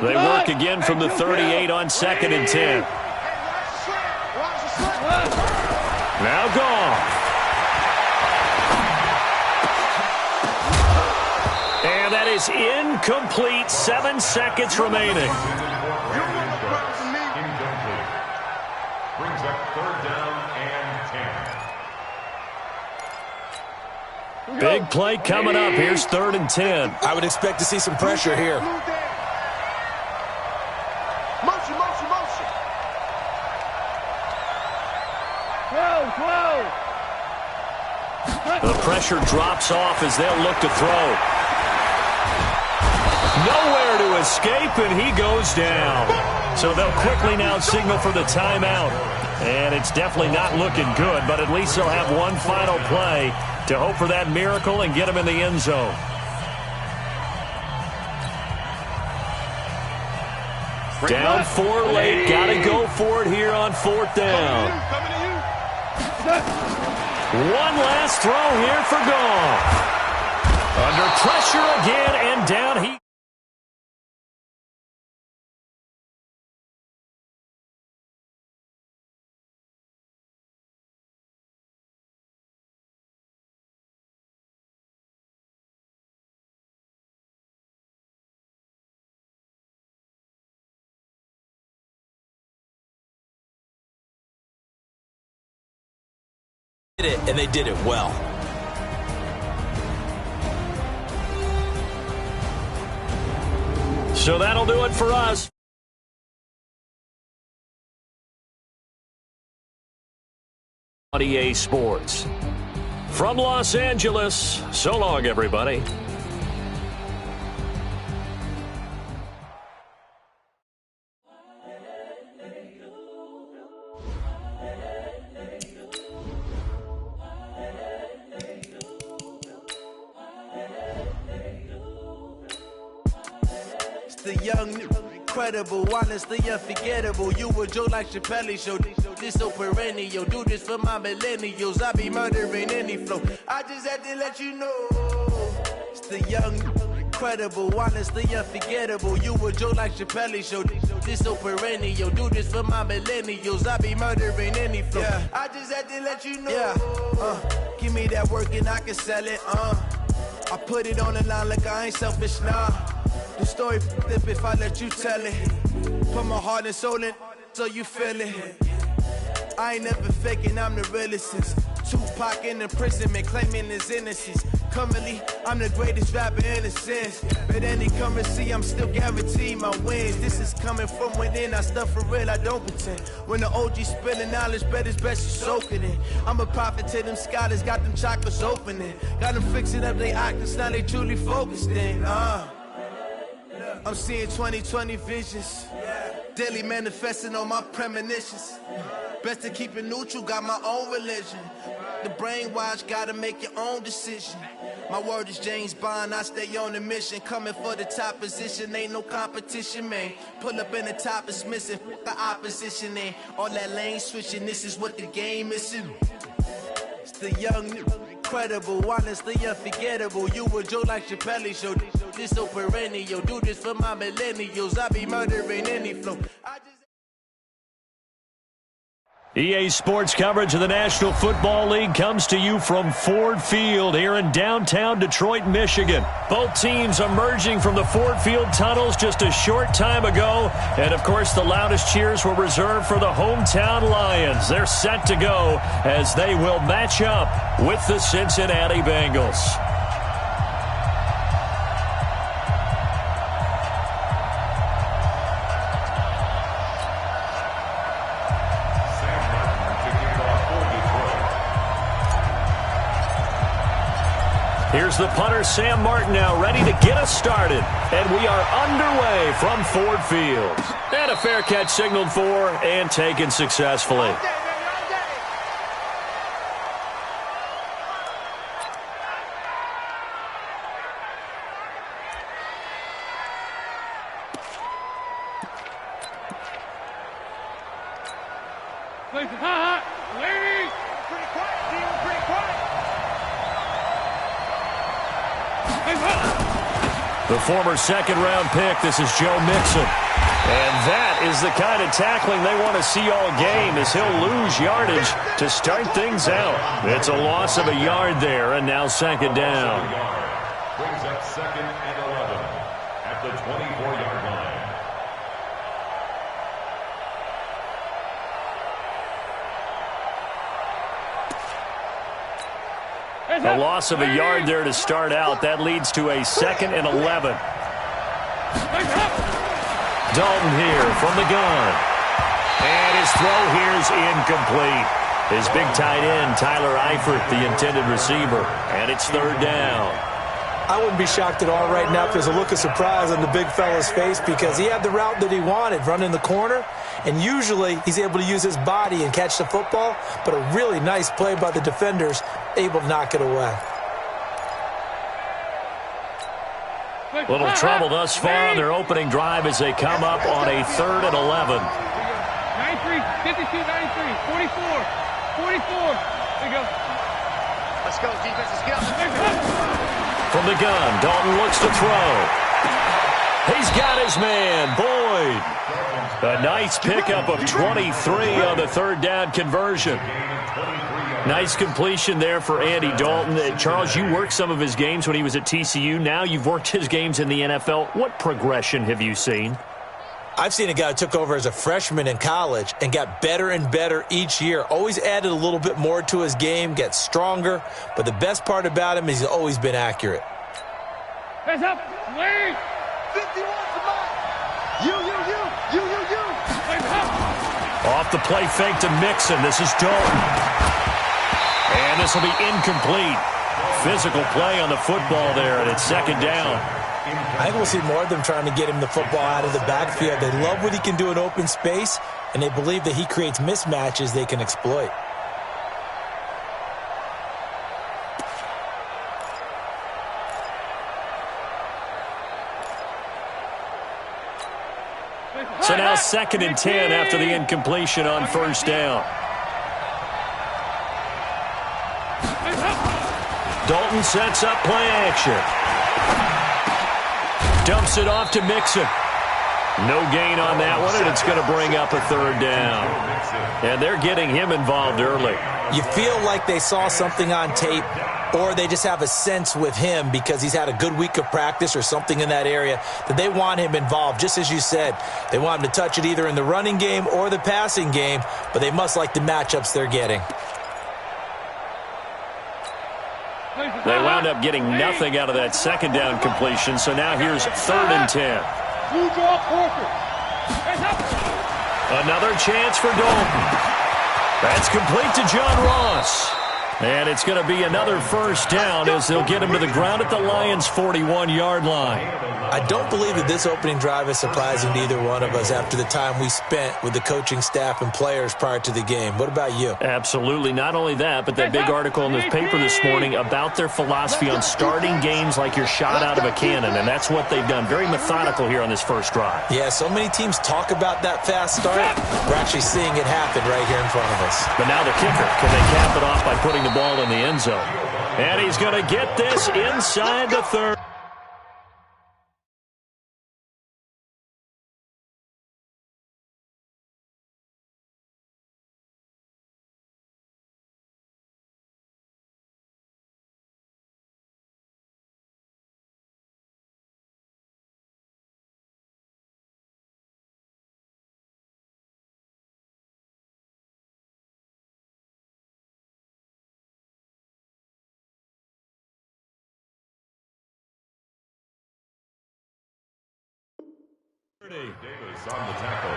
They work again from the 38 on 2nd and 10. Now gone. And that is incomplete. 7 seconds remaining. Incomplete. Brings up 3rd down and 10. Big play coming up. Here's 3rd and 10. I would expect to see some pressure here. Motion. 12. The pressure drops off as they'll look to throw. Nowhere to escape, and he goes down. So they'll quickly now signal for the timeout. And it's definitely not looking good, but at least they'll have one final play to hope for that miracle and get him in the end zone. Down 4 late. Got to go for it here on 4th down. One last throw here for Goff. Under pressure again, and down he... And they did it well. So that'll do it for us. EA Sports. From Los Angeles, so long, everybody. The young incredible, honestly unforgettable. You a joke like Chappelle Show. This so perennial. Do this for my millennials. I be murdering any flow. I just had to let you know. It's the young, incredible, honestly unforgettable. You a joke like Chappelle Show. This so perennial. Do this for my millennials. I be murdering any flow. Yeah. I just had to let you know. Yeah. Give me that work and I can sell it. I put it on the line like I ain't selfish, nah. The story flip if I let you tell it. Put my heart and soul in so you feel it. I ain't never faking, I'm the realest since Tupac in imprisonment, claiming his innocence. Currently, I'm the greatest rapper in a sense. But any currency, I'm still guaranteed my wins. This is coming from within, I stuff for real, I don't pretend. When the OG spilling knowledge, bet it's best you soak it in. I'm a prophet to them scholars, got them chakras opening. Got them fixing up they octaves, now they truly focused in. I'm seeing 2020 visions. Daily manifesting on my premonitions. Best to keep it neutral, got my own religion. The brainwash, gotta make your own decision. My word is James Bond, I stay on a mission. Coming for the top position, ain't no competition, man. Pull up in the top is missing, fuck the opposition, man. All that lane switching, this is what the game is. It's the young, incredible, honestly unforgettable. You a joke like Chappelle Show. This so perennial. Do this for my millennials. I be murdering any flow. EA Sports coverage of the National Football League comes to you from Ford Field here in downtown Detroit, Michigan. Both teams emerging from the Ford Field tunnels just a short time ago. And, of course, the loudest cheers were reserved for the hometown Lions. They're set to go as they will match up with the Cincinnati Bengals. Here's the punter, Sam Martin, now ready to get us started. And we are underway from Ford Field. And a fair catch signaled for and taken successfully. The former second-round pick, this is Joe Mixon. And that is the kind of tackling they want to see all game as he'll lose yardage to start things out. It's a loss of a yard there, and now second down. Brings up second and 11 at the 24-yard line. A loss of a yard there to start out. That leads to a second and 11. Dalton here from the gun. And his throw here is incomplete. His big tight end, Tyler Eifert, the intended receiver. And it's third down. I wouldn't be shocked at all right now if there's a look of surprise on the big fella's face because he had the route that he wanted, running the corner. And usually he's able to use his body and catch the football, but a really nice play by the defenders, able to knock it away. Little trouble thus far on their opening drive as they come up on a third and 11. 93, 52, 93, 44, 44. There you go. Let's go, defense, let's go. From the gun, Dalton looks to throw. He's got his man, Boyd. A nice pickup of 23 on the third down conversion. Nice completion there for Andy Dalton. Charles, you worked some of his games when he was at TCU. Now you've worked his games in the NFL. What progression have you seen? I've seen a guy who took over as a freshman in college and got better and better each year. Always added a little bit more to his game, gets stronger. But the best part about him is he's always been accurate. Hands up. Wait. 51's the mark. You. Hands up. Off the play fake to Mixon. This is Dalton. And this will be incomplete. Physical play on the football there, and it's second down. I think we'll see more of them trying to get him the football out of the backfield. They love what he can do in open space, and they believe that he creates mismatches they can exploit. 2nd and 10 after the incompletion on first down. Dalton sets up play action. Dumps it off to Mixon. No gain on that one, and it's going to bring up a 3rd down. And they're getting him involved early. You feel like they saw something on tape, or they just have a sense with him because he's had a good week of practice or something in that area that they want him involved. Just as you said, they want him to touch it either in the running game or the passing game, but they must like the matchups they're getting. They wound up getting nothing out of that 2nd down completion, so now here's 3rd and 10. Another chance for Dalton. That's complete to John Ross. And it's going to be another 1st down as they'll get him to the ground at the Lions' 41-yard line. I don't believe that this opening drive is surprising to either one of us after the time we spent with the coaching staff and players prior to the game. What about you? Absolutely. Not only that, but that big article in the paper this morning about their philosophy on starting games like you're shot out of a cannon, and that's what they've done. Very methodical here on this first drive. Yeah, so many teams talk about that fast start. We're actually seeing it happen right here in front of us. But now the kicker. Can they cap it off by putting the ball in the end zone? And he's going to get this inside the 30. Davis on the tackle.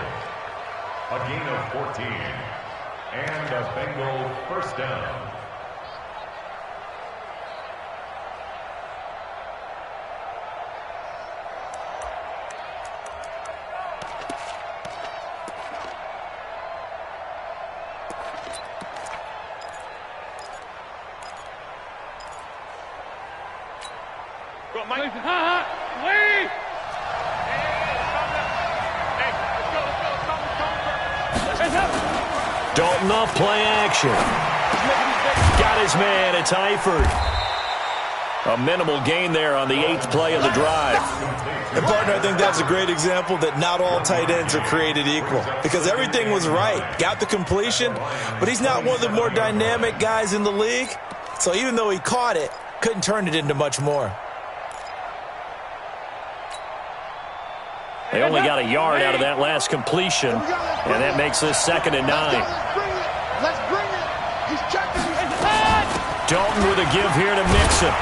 A gain of 14. And a Bengal 1st down. Got Mike. Lead! Dalton off play action. Got his man. It's Eifert. A minimal gain there on the 8th play of the drive. And partner, I think that's a great example that not all tight ends are created equal because everything was right. Got the completion, but he's not one of the more dynamic guys in the league. So even though he caught it, couldn't turn it into much more. They only got a yard out of that last completion, and that makes this 2nd and 9. Let's bring it. He's checking. Dalton with a give here to Mixon.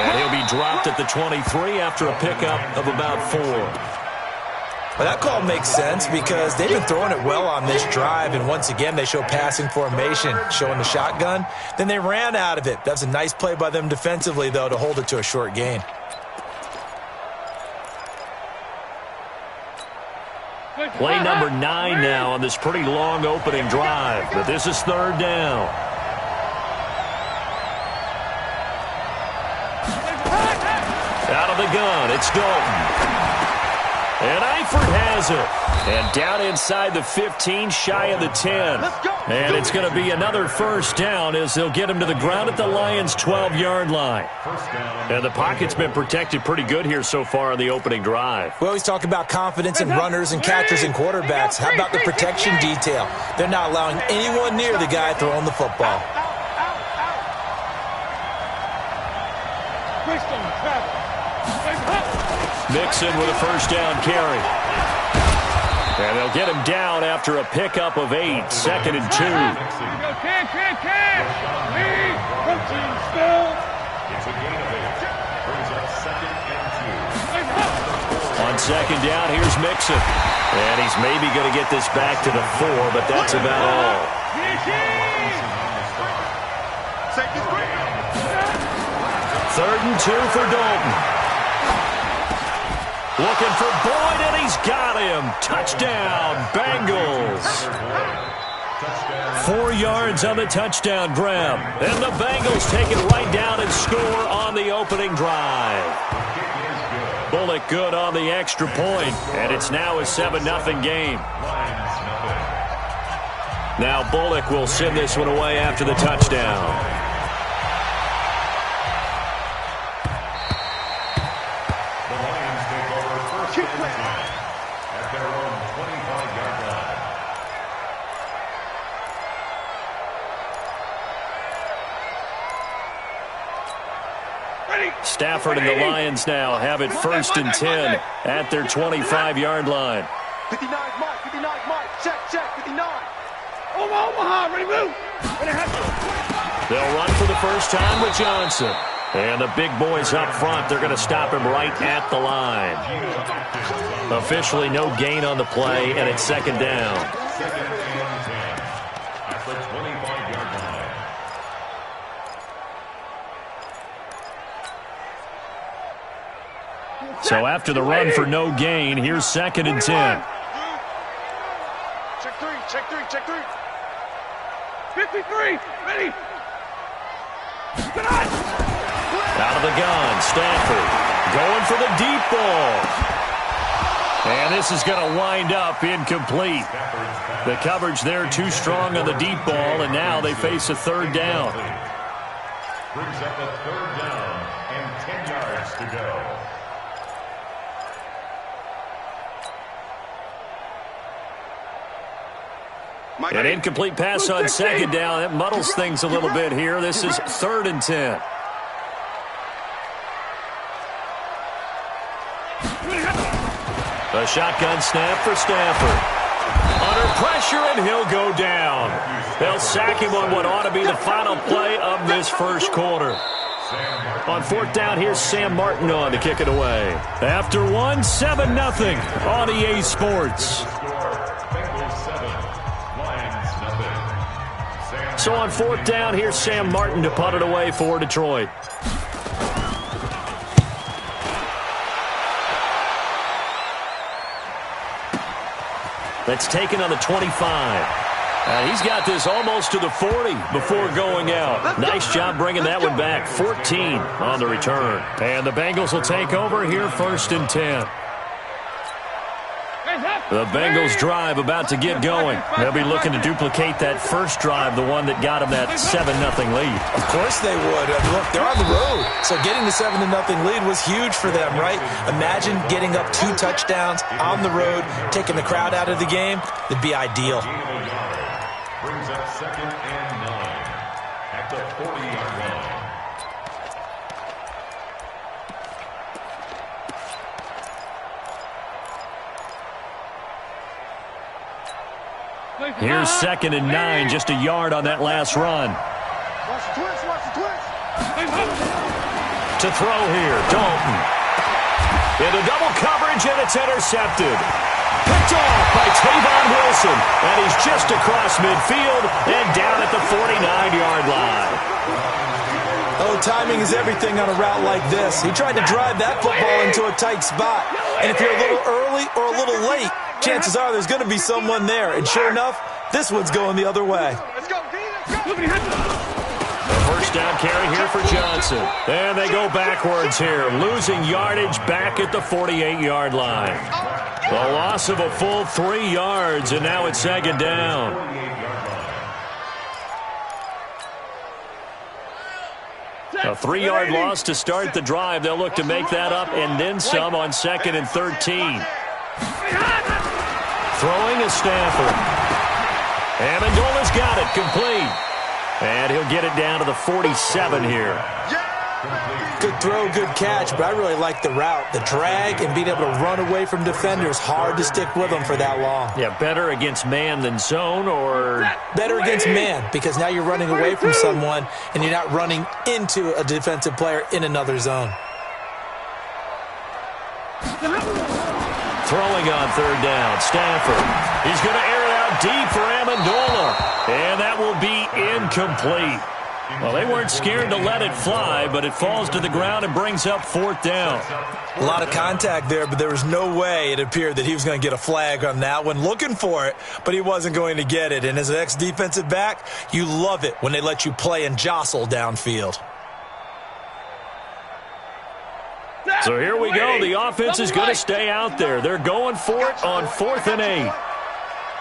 And he'll be dropped at the 23 after a pickup of about 4. Well, that call makes sense because they've been throwing it well on this drive, and once again they show passing formation, showing the shotgun. Then they ran out of it. That's a nice play by them defensively, though, to hold it to a short gain. Play number 9 now on this pretty long opening drive, but this is 3rd down. Out of the gun, it's Dalton. And Eifert has it. And down inside the 15, shy of the 10. And it's going to be another 1st down as they'll get him to the ground at the Lions' 12-yard line. And the pocket's been protected pretty good here so far on the opening drive. We always talk about confidence in runners and catchers and quarterbacks. How about the protection detail? They're not allowing anyone near the guy throwing the football. Mixon with a 1st down carry. And they'll get him down after a pickup of 8, 2nd and 2. On 2nd down, here's Mixon. And he's maybe going to get this back to the 4, but that's about all. 3rd and 2 for Dalton. Looking for Boyd, and he's got him. Touchdown, Bengals. 4 yards on the touchdown grab. And the Bengals take it right down and score on the opening drive. Bullock good on the extra point, and it's now a 7-0 game. Now Bullock will send this one away after the touchdown. Stafford and the Lions now have it 1st and 10 at their 25-yard line. 59, Mike, 59, Mike. Check, 59. Omaha, ready, move. They'll run for the first time with Johnson. And the big boys up front, they're going to stop him right at the line. Officially no gain on the play, and it's 2nd down. At the 25-yard line. So after the run for no gain, here's 2nd and 10. Check three. 53, ready. Out of the gun, Stafford going for the deep ball. And this is going to wind up incomplete. The coverage there too strong on the deep ball, and now they face a 3rd down. Brings up a 3rd down and 10 yards to go. An incomplete pass on 2nd down. That muddles things a little bit here. This is 3rd and 10. A shotgun snap for Stafford. Under pressure, and he'll go down. They'll sack him on what ought to be the final play of this first quarter. On 4th down, here's Sam Martin on to kick it away. After 7-0 on EA Sports. So on 4th down, here's Sam Martin to punt it away for Detroit. That's taken on the 25. He's got this almost to the 40 before going out. Nice job bringing that one back. 14 on the return. And the Bengals will take over here 1st and 10. The Bengals drive about to get going. They'll be looking to duplicate that first drive, the one that got them that 7-0 lead. Of course they would. Look, they're on the road. So getting the 7-0 lead was huge for them, right? Imagine getting up 2 touchdowns on the road, taking the crowd out of the game. It'd be ideal. Brings up 2nd and 9 at the 40-yard line. Here's 2nd and 9, just a yard on that last run. Watch the twist. To throw here, Dalton. Into double coverage, and it's intercepted. Picked off by Tavon Wilson, and he's just across midfield and down at the 49-yard line. Oh, timing is everything on a route like this. He tried to drive that football into a tight spot. And if you're a little early or a little late, chances are there's going to be someone there. And sure enough, this one's going the other way. Let's go, D. Let's go. The first down carry here for Johnson. And they go backwards here, losing yardage back at the 48-yard line. The loss of a full 3 yards, and now it's 2nd down. A 3-yard loss to start the drive. They'll look to make that up and then some on 2nd and 13. Throwing is Stafford. Amendola's got it, complete. And he'll get it down to the 47 here. Good throw, good catch, but I really like the route. The drag and being able to run away from defenders, hard to stick with them for that long. Yeah, better against man than zone, or? Better against man, because now you're running away from someone and you're not running into a defensive player in another zone. Throwing on 3rd down, Stafford. He's going to air it out deep for Amendola, and that will be incomplete. Well, they weren't scared to let it fly, but it falls to the ground and brings up 4th down. A lot of contact there, but there was no way it appeared that he was going to get a flag on that one. Looking for it, but he wasn't going to get it. And as an ex-defensive back, you love it when they let you play and jostle downfield. So here we go. The offense is going to stay out there. They're going for it on 4th and 8.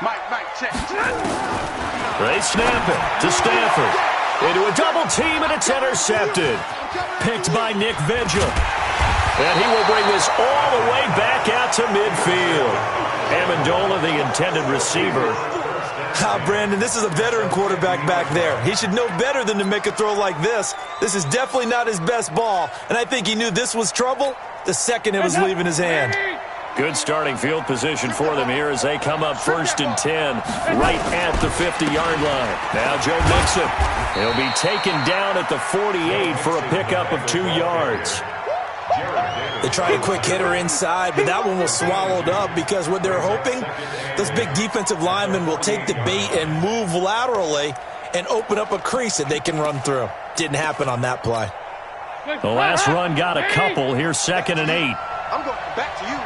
Mike, check. They snap it to Stafford. Into a double team, and it's intercepted. Picked by Nick Vigil. And he will bring this all the way back out to midfield. Amendola, the intended receiver. Brandon, this is a veteran quarterback back there. He should know better than to make a throw like this. This is definitely not his best ball, and I think he knew this was trouble the second it was leaving his hand. Good starting field position for them here as they come up 1st and 10 right at the 50-yard line. Now Joe Mixon. He'll be taken down at the 48 for a pickup of 2 yards. They tried a quick hitter inside, but that one was swallowed up because what they're hoping, those big defensive linemen will take the bait and move laterally and open up a crease that they can run through. Didn't happen on that play. The last run got a couple. Here's 2nd and 8. I'm going back to you.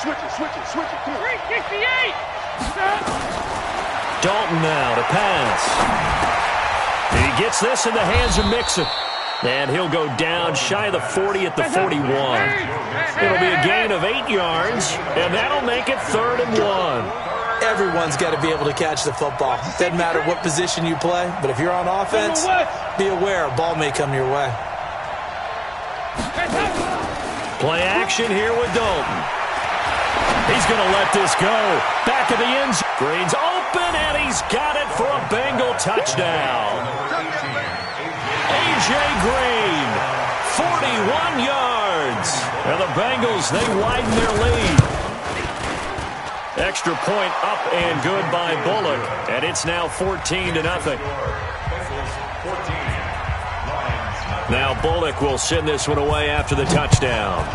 Switch it. Come on. 368. Dalton now to pass. He gets this in the hands of Mixon. And he'll go down shy of the 40 at the 41. It'll be a gain of 8 yards, and that'll make it 3rd and 1. Everyone's got to be able to catch the football. Doesn't matter what position you play, but if you're on offense, be aware a ball may come your way. Play action here with Dalton. He's going to let this go. Back of the end zone. Green's open, and he's got it for a Bengal touchdown. A.J. Green, 41 yards. And the Bengals, they widen their lead. Extra point up and good by Bullock. And it's now 14-0. Now Bullock will send this one away after the touchdown.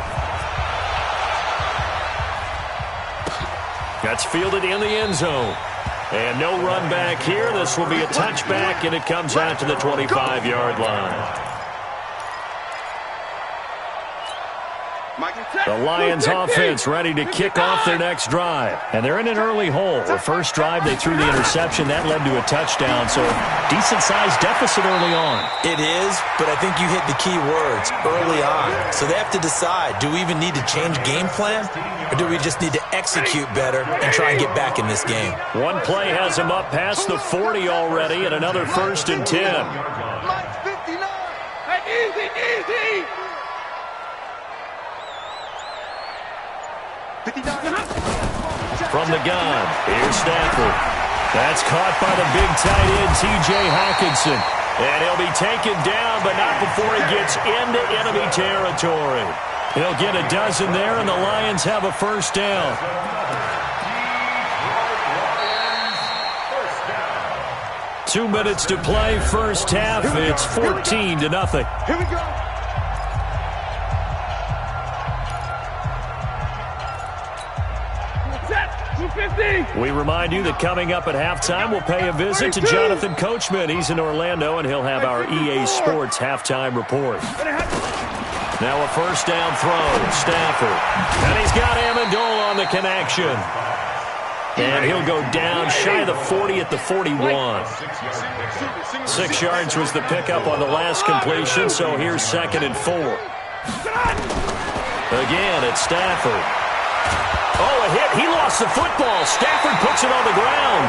That's fielded in the end zone. And no run back here. This will be a touchback, and it comes out to the 25-yard line. The Lions offense ready to kick off their next drive. And they're in an early hole. The first drive, they threw the interception. That led to a touchdown, so decent-sized deficit early on. It is, but I think you hit the key words, early on. So they have to decide, do we even need to change game plan, or do we just need to execute better and try and get back in this game? One play has him up past the 40 already, and another 1st and 10. Mike 59. Easy. From the gun, here's Stafford. That's caught by the big tight end, T.J. Hockenson. And he'll be taken down, but not before he gets into enemy territory. He'll get a dozen there, and the Lions have a 1st down. Two minutes to play, first half. It's 14-0. Here we go. We remind you that coming up at halftime, we'll pay a visit to Jonathan Coachman. He's in Orlando, and he'll have our EA Sports halftime report. Now a 1st down throw, Stafford. And he's got Amendola on the connection. And he'll go down shy of the 40 at the 41. 6 yards was the pickup on the last completion, so here's 2nd and 4. Again, it's Stafford. Oh, a hit. He lost the football. Stafford puts it on the ground.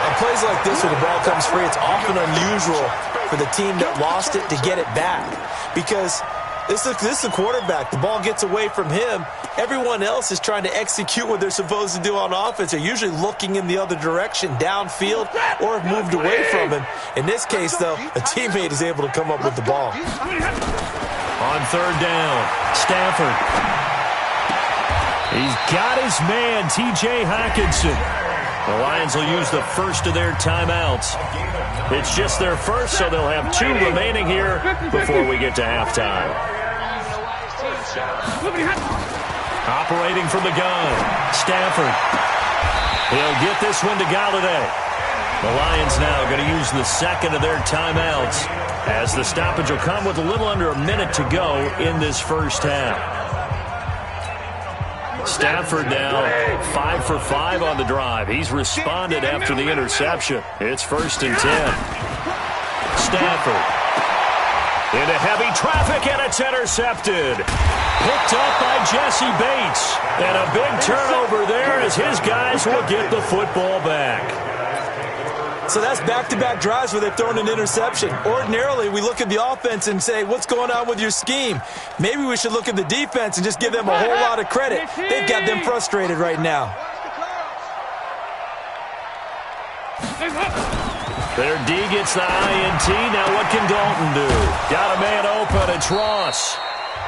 On plays like this where the ball comes free, it's often unusual for the team that lost it to get it back. Because this is a quarterback. The ball gets away from him. Everyone else is trying to execute what they're supposed to do on offense. They're usually looking in the other direction, downfield, or have moved away from him. In this case, though, a teammate is able to come up with the ball. On 3rd down, Stafford. He's got his man, T.J. Hockenson. The Lions will use the first of their timeouts. It's just their first, so they'll have 2 remaining here before we get to halftime. Operating from the gun, Stafford. He'll get this one to Galladay. The Lions now going to use the 2nd of their timeouts as the stoppage will come with a little under a minute to go in this first half. Stafford now 5 for 5 on the drive. He's responded after the interception. It's 1st and 10. Stafford. Into heavy traffic, and it's intercepted. Picked up by Jesse Bates. And a big turnover there as his guys will get the football back. So that's back-to-back drives where they've thrown an interception. Ordinarily, we look at the offense and say, what's going on with your scheme? Maybe we should look at the defense and just give them a whole lot of credit. They've got them frustrated right now. Their D gets the INT. Now what can Dalton do? Got a man open. It's Ross.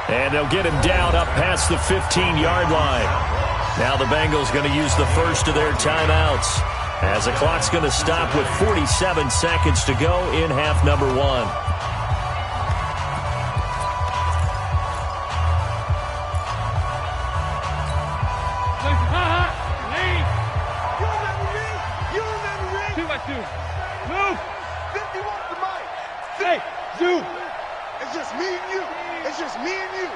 And they'll get him down up past the 15-yard line. Now the Bengals going to use the first of their timeouts, as the clock's going to stop with 47 seconds to go in half number 1. Move! 50 wants the mic. Hey, Zoo! It's just me and you. It's just me and you.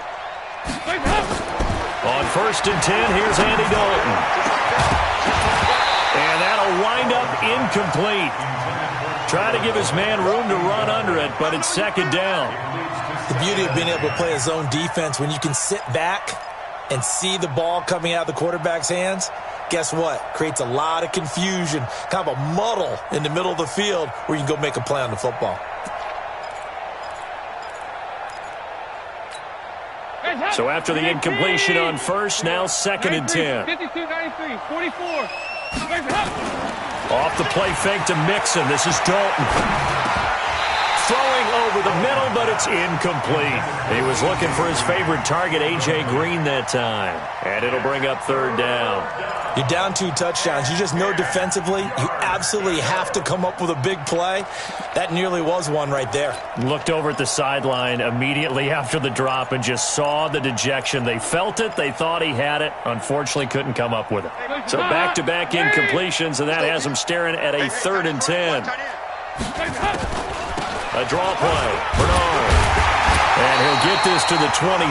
On 1st and 10, here's Andy Dalton. And that'll wind up incomplete. Try to give his man room to run under it, but it's 2nd down. The beauty of being able to play a zone defense, when you can sit back and see the ball coming out of the quarterback's hands, guess what? Creates a lot of confusion, kind of a muddle in the middle of the field where you can go make a play on the football. So after the incompletion on 1st, now 2nd and 10. 52-93, 44. Off the play fake to Mixon. This is Dalton. Throwing over the middle, but it's incomplete. He was looking for his favorite target, A.J. Green, that time. And it'll bring up 3rd down. You're down 2 touchdowns. You just know defensively you absolutely have to come up with a big play. That nearly was one right there. Looked over at the sideline immediately after the drop and just saw the dejection. They felt it. They thought he had it. Unfortunately, couldn't come up with it. So back-to-back incompletions, and that has him staring at a 3rd and 10. A draw play. Bernard. And he'll get this to the 23,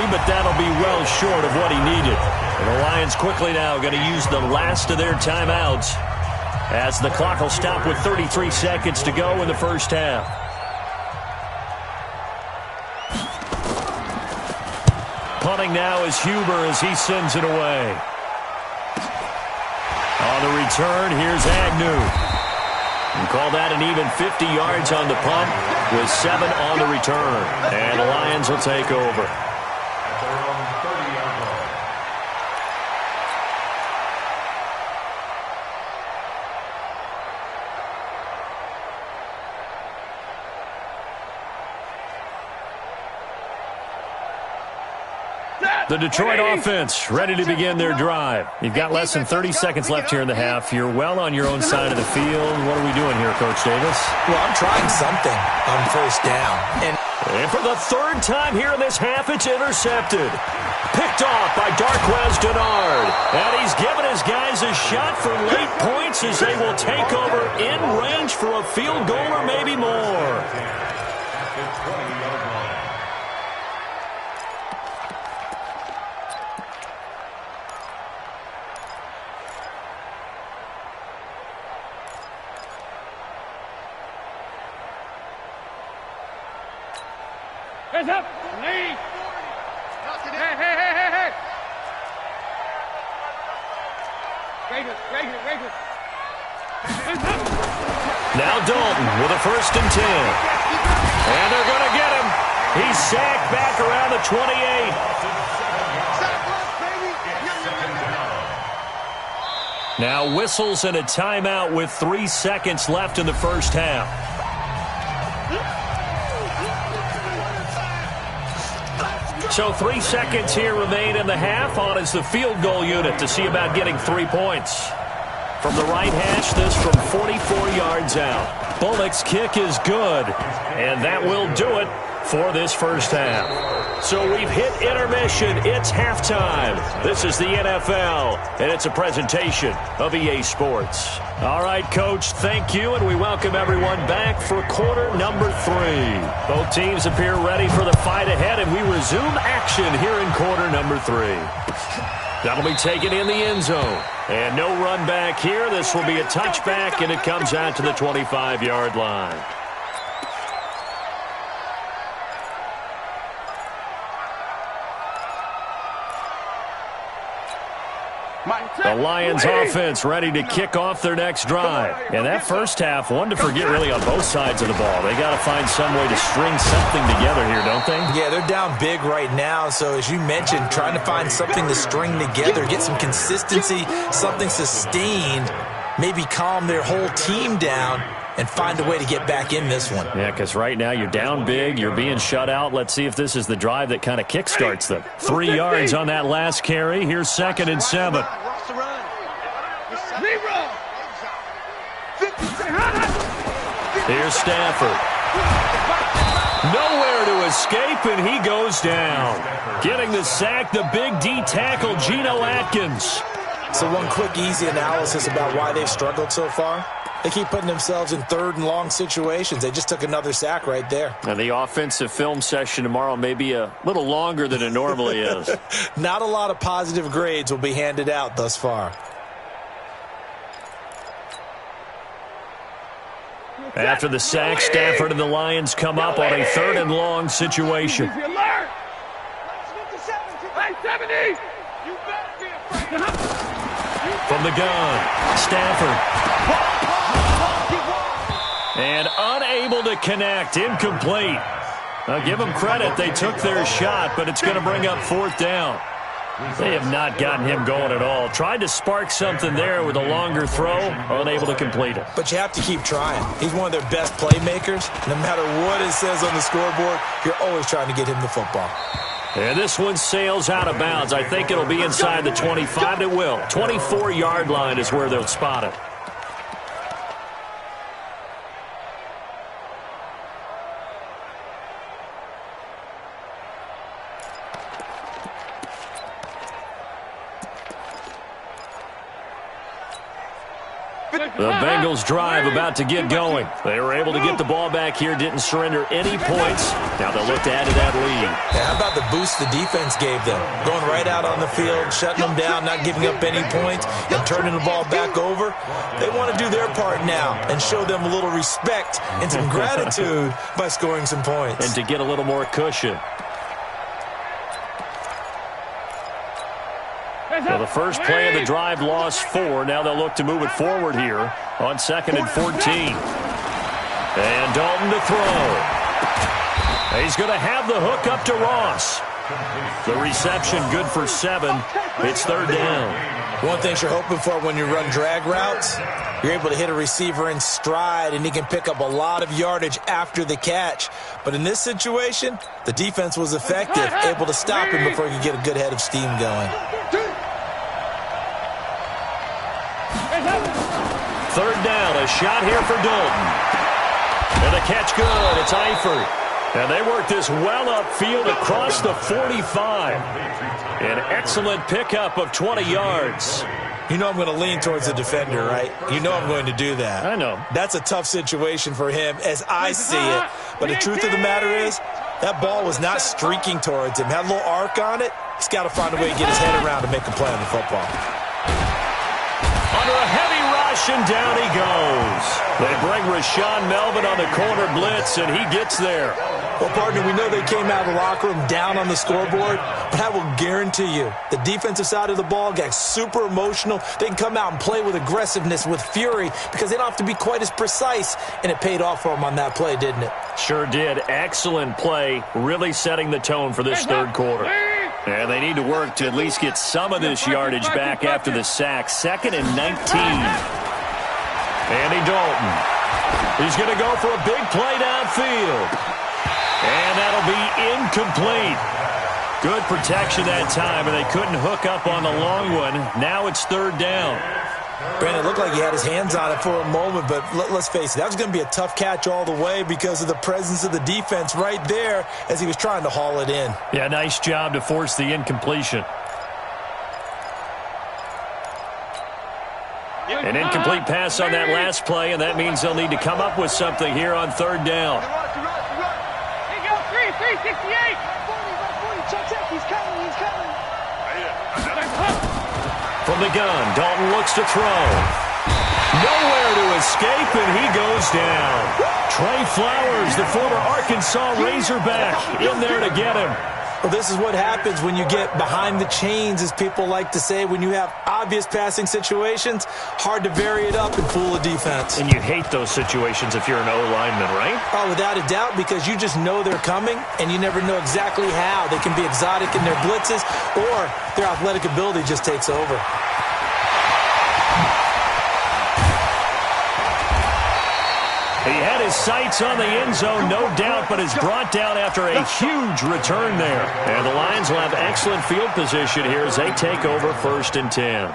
but that'll be well short of what he needed. And the Lions quickly now going to use the last of their timeouts, as the clock will stop with 33 seconds to go in the first half. Punting now is Huber as he sends it away. On the return, here's Agnew. You call that an even 50 yards on the punt with 7 on the return. And the Lions will take over. The Detroit offense ready to begin their drive. You've got less than 30 seconds left here in the half. You're well on your own side of the field. What are we doing here, Coach Davis? Well, I'm trying something on 1st down. And for the 3rd time here in this half, it's intercepted. Picked off by Darquez Dennard. And he's given his guys a shot for late points as they will take over in range for a field goal or maybe more. Hands up! Lead! Hey! Rager! Now Dalton with a 1st and 10. And they're going to get him. He's sacked back around the 28. Now whistles and a timeout with 3 seconds left in the first half. So 3 seconds here remain in the half. On is the field goal unit to see about getting 3 points. From the right hash, this from 44 yards out. Bullock's kick is good, and that will do it for this first half. So we've hit intermission. It's halftime. This is the NFL, and it's a presentation of EA Sports. All right, Coach, thank you, and we welcome everyone back for quarter number 3. Both teams appear ready for the fight ahead, and we resume action here in quarter number 3. That'll be taken in the end zone. And no run back here. This will be a touchback, and it comes out to the 25-yard line. The Lions offense ready to kick off their next drive. And that first half, one to forget really on both sides of the ball. They got to find some way to string something together here, don't they? Yeah, they're down big right now. So as you mentioned, trying to find something to string together, get some consistency, something sustained, maybe calm their whole team down and find a way to get back in this one. Yeah, because right now you're down big, you're being shut out. Let's see if this is the drive that kind of kickstarts them. 3 yards on that last carry. Here's 2nd and 7. Here's Stafford. Nowhere to escape, and he goes down. Getting the sack, the big D tackle, Geno Atkins. So one quick, easy analysis about why they've struggled so far. They keep putting themselves in 3rd and long situations. They just took another sack right there. And the offensive film session tomorrow may be a little longer than it normally is. Not a lot of positive grades will be handed out thus far. After the sack, Stafford and the Lions come up on a 3rd and long situation. From the gun, Stafford. And unable to connect, incomplete. I'll give them credit, they took their shot, but it's going to bring up 4th down. They have not gotten him going at all. Tried to spark something there with a longer throw, unable to complete it. But you have to keep trying. He's one of their best playmakers. No matter what it says on the scoreboard, you're always trying to get him the football. And this one sails out of bounds. I think it'll be inside the 25. It will. 24-yard line is where they'll spot it. The Bengals drive about to get going. They were able to get the ball back here, didn't surrender any points. Now they'll look to add to that lead. Yeah, how about the boost the defense gave them? Going right out on the field, shutting them down, not giving up any points, and turning the ball back over. They want to do their part now and show them a little respect and some gratitude by scoring some points. And to get a little more cushion. So the first play of the drive lost 4. Now they'll look to move it forward here on 2nd and 14. And Dalton to throw. He's going to have the hook up to Ross. The reception good for 7. It's 3rd down. One thing you're hoping for when you run drag routes, you're able to hit a receiver in stride and he can pick up a lot of yardage after the catch. But in this situation, the defense was effective, able to stop him before he could get a good head of steam going. 3rd down, a shot here for Dalton. And the catch good, it's Eifert. And they work this well upfield across the 45. An excellent pickup of 20 yards. You know I'm going to lean towards the defender, right? You know I'm going to do that. I know. That's a tough situation for him as I see it. But the truth of the matter is, that ball was not streaking towards him. Had a little arc on it. He's got to find a way to get his head around to make a play on the football. Under a heavy rush, and down he goes. They bring Rashaan Melvin on the corner blitz, and he gets there. Well, partner, we know they came out of the locker room down on the scoreboard, but I will guarantee you the defensive side of the ball got super emotional. They can come out and play with aggressiveness, with fury, because they don't have to be quite as precise, and it paid off for them on that play, didn't it? Sure did. Excellent play, really setting the tone for this 3rd quarter. And they need to work to at least get some of this yardage back after the sack. 2nd and 19. Andy Dalton. He's going to go for a big play downfield. And that'll be incomplete. Good protection that time, and they couldn't hook up on the long one. Now it's 3rd down. Brandon, it looked like he had his hands on it for a moment, but let's face it, that was going to be a tough catch all the way because of the presence of the defense right there as he was trying to haul it in. Yeah, nice job to force the incompletion. An incomplete pass on that last play, and that means they'll need to come up with something here on 3rd down. Here you go, 368. He's coming. From the gun, Dalton looks to throw. Nowhere to escape, and he goes down. Trey Flowers, the former Arkansas Razorback, in there to get him. Well, this is what happens when you get behind the chains, as people like to say. When you have obvious passing situations, hard to vary it up and fool a defense. And you hate those situations if you're an O-lineman, right? Oh, without a doubt, because you just know they're coming, and you never know exactly how. They can be exotic in their blitzes, or their athletic ability just takes over. He had his sights on the end zone, no doubt, but is brought down after a huge return there. And the Lions will have excellent field position here as they take over 1st and 10.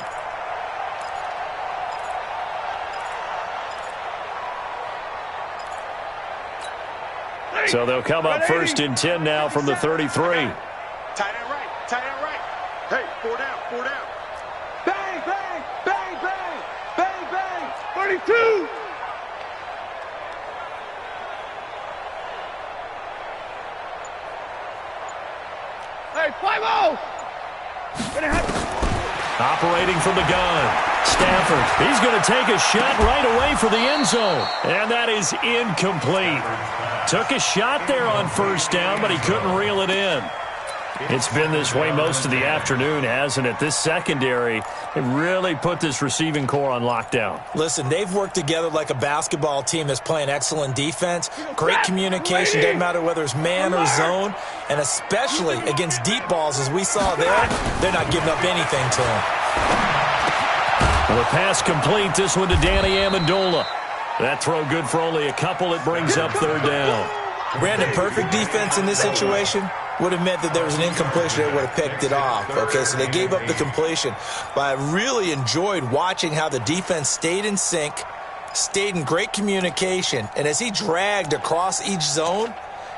So they'll come up 1st and 10 now from the 33. Tight end right, tight end right. Hey, 4 down, 4 down. Bang, bang, bang, bang, bang, bang. 32. Hey, 5-0. Operating from the gun. Stafford, he's going to take a shot right away for the end zone. And that is incomplete. Took a shot there on 1st down, but he couldn't reel it in. It's been this way most of the afternoon, hasn't it? This secondary, they really put this receiving core on lockdown. Listen, they've worked together like a basketball team that's playing excellent defense. Great communication, doesn't matter whether it's man or zone. And especially against deep balls, as we saw there, they're not giving up anything to them. Well, the pass complete, this one to Danny Amendola. That throw good for only a couple. It brings up 3rd down. Brandon, perfect defense in this situation would have meant that there was an incompletion. They would have picked it off. Okay, so they gave up the completion. But I really enjoyed watching how the defense stayed in sync, stayed in great communication. And as he dragged across each zone,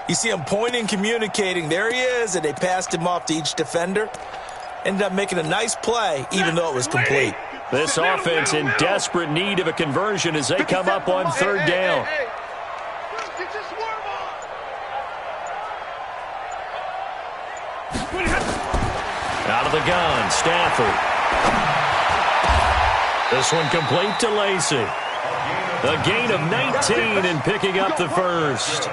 you see him pointing, communicating. There he is, and they passed him off to each defender. Ended up making a nice play, even though it was complete. This offense in desperate need of a conversion as they come up on 3rd down. Out of the gun, Stafford. This one complete to Lacy. A gain of 19 and picking up the 1st.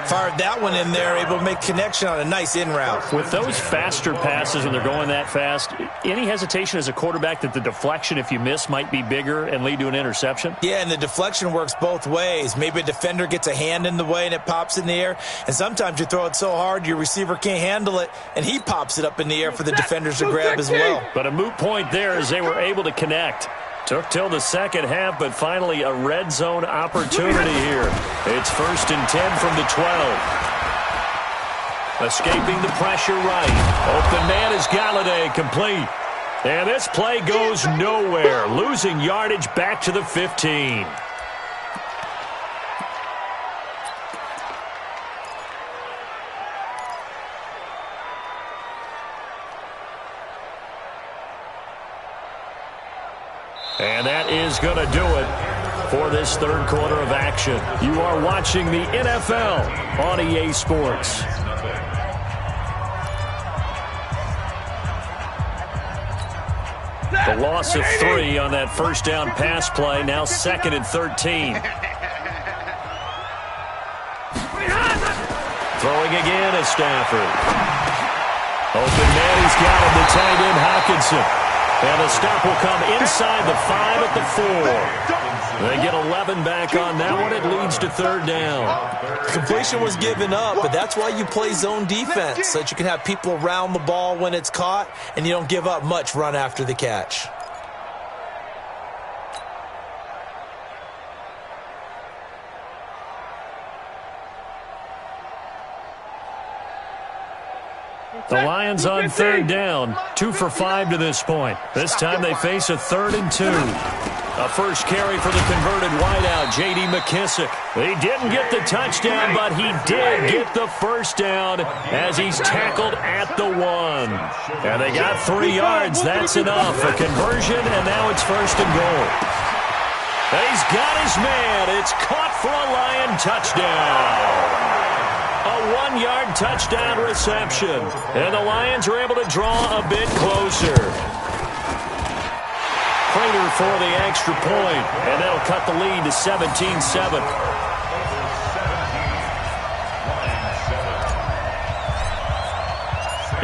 Fired that one in there, able to make connection on a nice in route. With those faster passes when they're going that fast, any hesitation as a quarterback that the deflection, if you miss, might be bigger and lead to an interception? Yeah, and the deflection works both ways. Maybe a defender gets a hand in the way and it pops in the air. And sometimes you throw it so hard your receiver can't handle it, and he pops it up in the air for the defenders to grab as well. But a moot point there as they were able to connect. Took till the 2nd half, but finally a red zone opportunity here. It's 1st and 10 from the 12. Escaping the pressure right. Open man is Golladay, complete. And this play goes nowhere. Losing yardage back to the 15. And that is going to do it for this 3rd quarter of action. You are watching the NFL on EA Sports. The loss of 3 on that 1st down pass play, now 2nd and 13. Throwing again is Stafford. Open man, he's got him, the tight end Hockenson. And the stop will come inside the 5 at the 4. They get 11 back on that one. It leads to 3rd down. Completion was given up, but that's why you play zone defense, so that you can have people around the ball when it's caught, and you don't give up much run after the catch. The Lions on 3rd down, 2 for 5 to this point. This time they face a 3rd and 2. A first carry for the converted wideout, J.D. McKissick. He didn't get the touchdown, but he did get the 1st down as he's tackled at the 1. And they got 3 yards. That's enough. A conversion, and now it's 1st and goal. He's got his man. It's caught for a Lion touchdown. A 1-yard touchdown reception. And the Lions are able to draw a bit closer. Prater for the extra point, and that'll cut the lead to 17-7.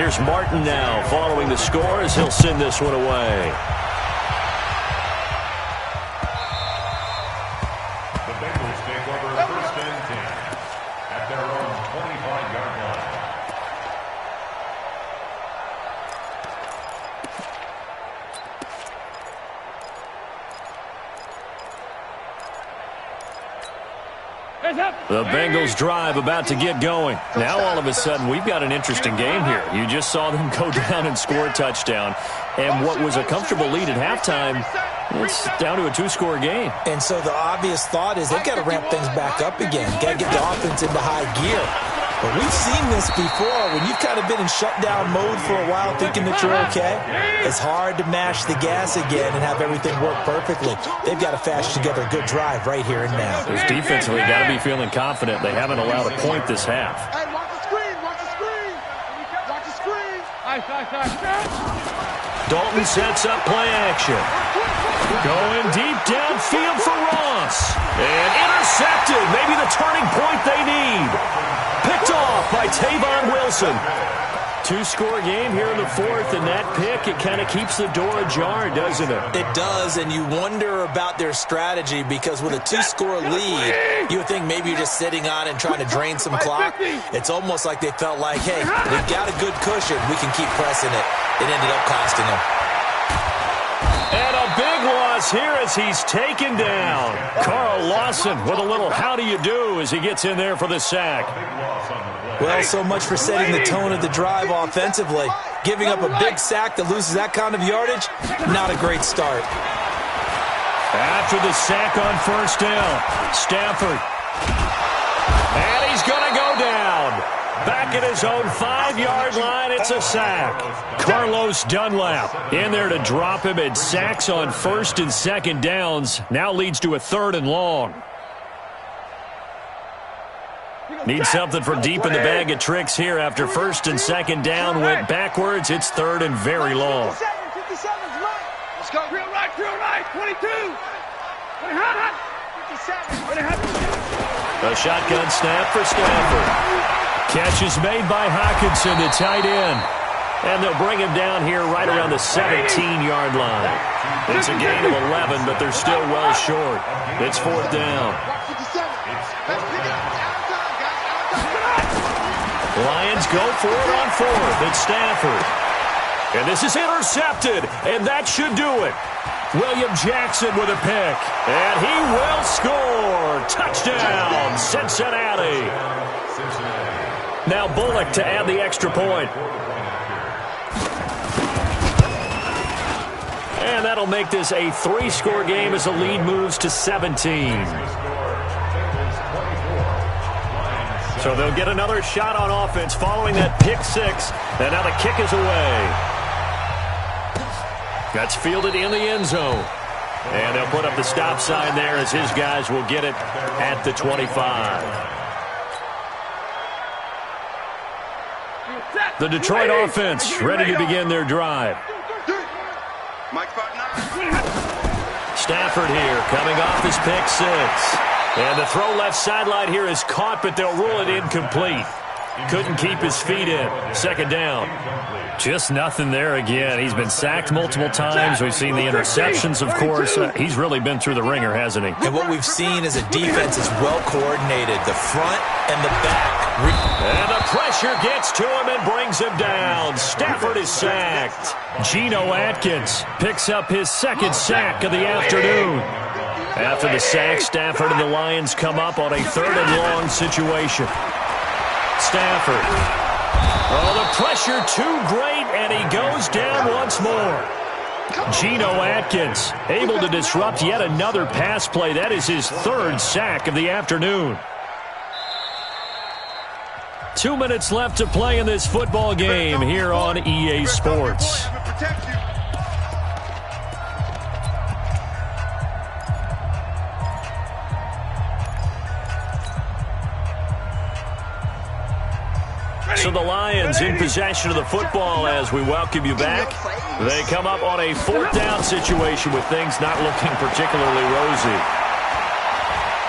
Here's Martin now following the score as he'll send this one away. The Bengals take over first and 10 at their own 25-yard line. The Bengals drive about to get going. Now all of a sudden we've got an interesting game here. You just saw them go down and score a touchdown. And what was a comfortable lead at halftime, it's down to a two-score game. And so the obvious thought is they've got to ramp things back up again. Got to get the offense into high gear. But we've seen this before. When you've kind of been in shutdown mode for a while thinking that you're okay, it's hard to mash the gas again and have everything work perfectly. They've got to fashion together a good drive right here and now. There's defensively got to be feeling confident. They haven't allowed a point this half. Hey, watch the screen, watch the screen. Watch the screen. Dalton sets up play action. Going deep downfield for Ross. And intercepted. Maybe the turning point they need. Picked off by Tavon Wilson. Two-score game here in the fourth, and that pick, it kind of keeps the door ajar, doesn't it? It does, and you wonder about their strategy because with a two-score lead, you would think maybe you're just sitting on it and trying to drain some clock. It's almost like they felt like, hey, we've got a good cushion. We can keep pressing it. It ended up costing them. And a big loss here as he's taken down. Carl Lawson with a little how do you do as he gets in there for the sack. Well, so much for setting the tone of the drive offensively. Giving up a big sack that loses that kind of yardage, not a great start. After the sack on first down, Stafford. And he's going to go down. Back at his own 5-yard line, it's a sack. Carlos Dunlap in there to drop him, and sacks on first and second downs now leads to a 3rd and long. Need something from deep in the bag of tricks here after first and second down went backwards. It's 3rd and very long. 57's right. Let's go. Real right, 22. 57. A shotgun snap for Stafford. Catch is made by Hockenson, the tight end. And they'll bring him down here right around the 17-yard line. It's a gain of 11, but they're still well short. It's 4th down. Lions go for it on 4th. It's Stafford. And this is intercepted, and that should do it. William Jackson with a pick. And he will score. Touchdown, Cincinnati. Now Bullock to add the extra point. And that'll make this a 3-score game as the lead moves to 17. So they'll get another shot on offense following that pick 6. And now the kick is away. That's fielded in the end zone. And they'll put up the stop sign there as his guys will get it at the 25. The Detroit offense ready to begin their drive. Stafford here coming off his pick 6. And the throw left sideline here is caught, but they'll rule it incomplete. Couldn't keep his feet in. 2nd down. Just nothing there again. He's been sacked multiple times. We've seen the interceptions, of course. He's really been through the ringer, hasn't he? And what we've seen is a defense that's well coordinated, the front and the back. And the pressure gets to him and brings him down. Stafford is sacked. Geno Atkins picks up his 2nd sack of the afternoon. After the sack, Stafford and the Lions come up on a 3rd and long situation. Stafford. Oh, the pressure too great, and he goes down once more. Geno Atkins able to disrupt yet another pass play. That is his 3rd sack of the afternoon. 2 minutes left to play in this football game here on EA Sports. So the Lions in possession of the football as we welcome you back. They come up on a 4th down situation with things not looking particularly rosy.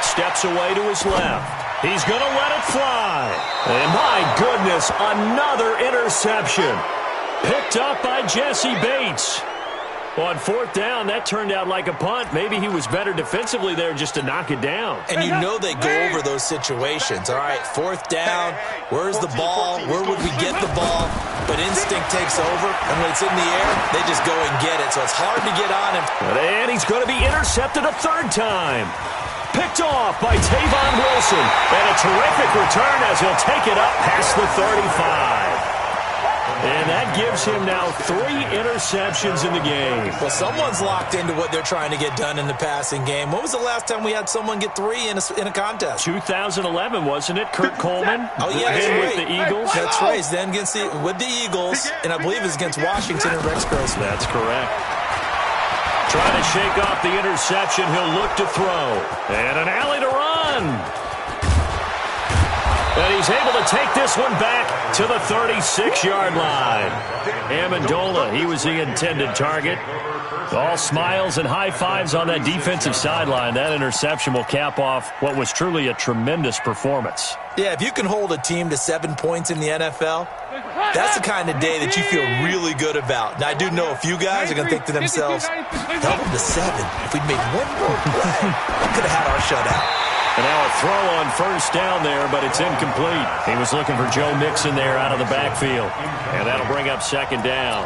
Steps away to his left. He's going to let it fly. And my goodness, another interception. Picked up by Jesse Bates. On fourth down, that turned out like a punt. Maybe he was better defensively there just to knock it down. And you know they go over those situations. All right, fourth down, where's the ball? Where would we get the ball? But instinct takes over, and when it's in the air, they just go and get it. So it's hard to get on him. And he's going to be intercepted a third time. Picked off by Tavon Wilson. And a terrific return as he'll take it up past the 35. And that gives him now 3 interceptions in the game. Well, someone's locked into what they're trying to get done in the passing game. When was the last time we had someone get 3 in a contest? 2011, wasn't it? Kurt Coleman? Oh, yeah, then right. with the Eagles. That's right. Then with the Eagles, and I believe it's against Washington and Rex Grossman. That's correct. Trying to shake off the interception. He'll look to throw. And an alley to run. And he's able to take this one back to the 36-yard line. Amendola, he was the intended target. All smiles and high fives on that defensive sideline. That interception will cap off what was truly a tremendous performance. Yeah, if you can hold a team to 7 points in the NFL, that's the kind of day that you feel really good about. Now, I do know a few guys are going to think to themselves, held them to 7. If we'd made one more play, we could have had our shutout. And now a throw on first down there, but it's incomplete. He was looking for Joe Mixon there out of the backfield. And that'll bring up second down.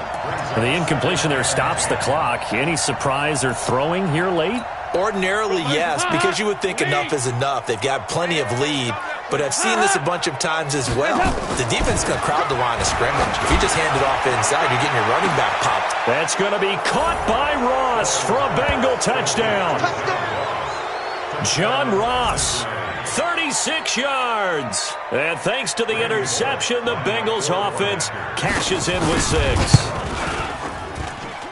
And the incompletion there stops the clock. Any surprise they're throwing here late? Ordinarily, yes, because you would think enough is enough. They've got plenty of lead. But I've seen this a bunch of times as well. The defense is going to crowd the line of scrimmage. If you just hand it off inside, you're getting your running back popped. That's going to be caught by Ross for a Bengal touchdown. John Ross, 36 yards. And thanks to the interception, the Bengals offense cashes in with 6.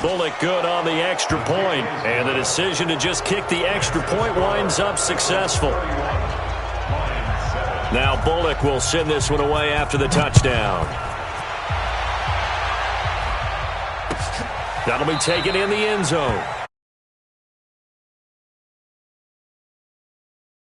Bullock good on the extra point, and the decision to just kick the extra point winds up successful. Now Bullock will send this one away after the touchdown. That'll be taken in the end zone.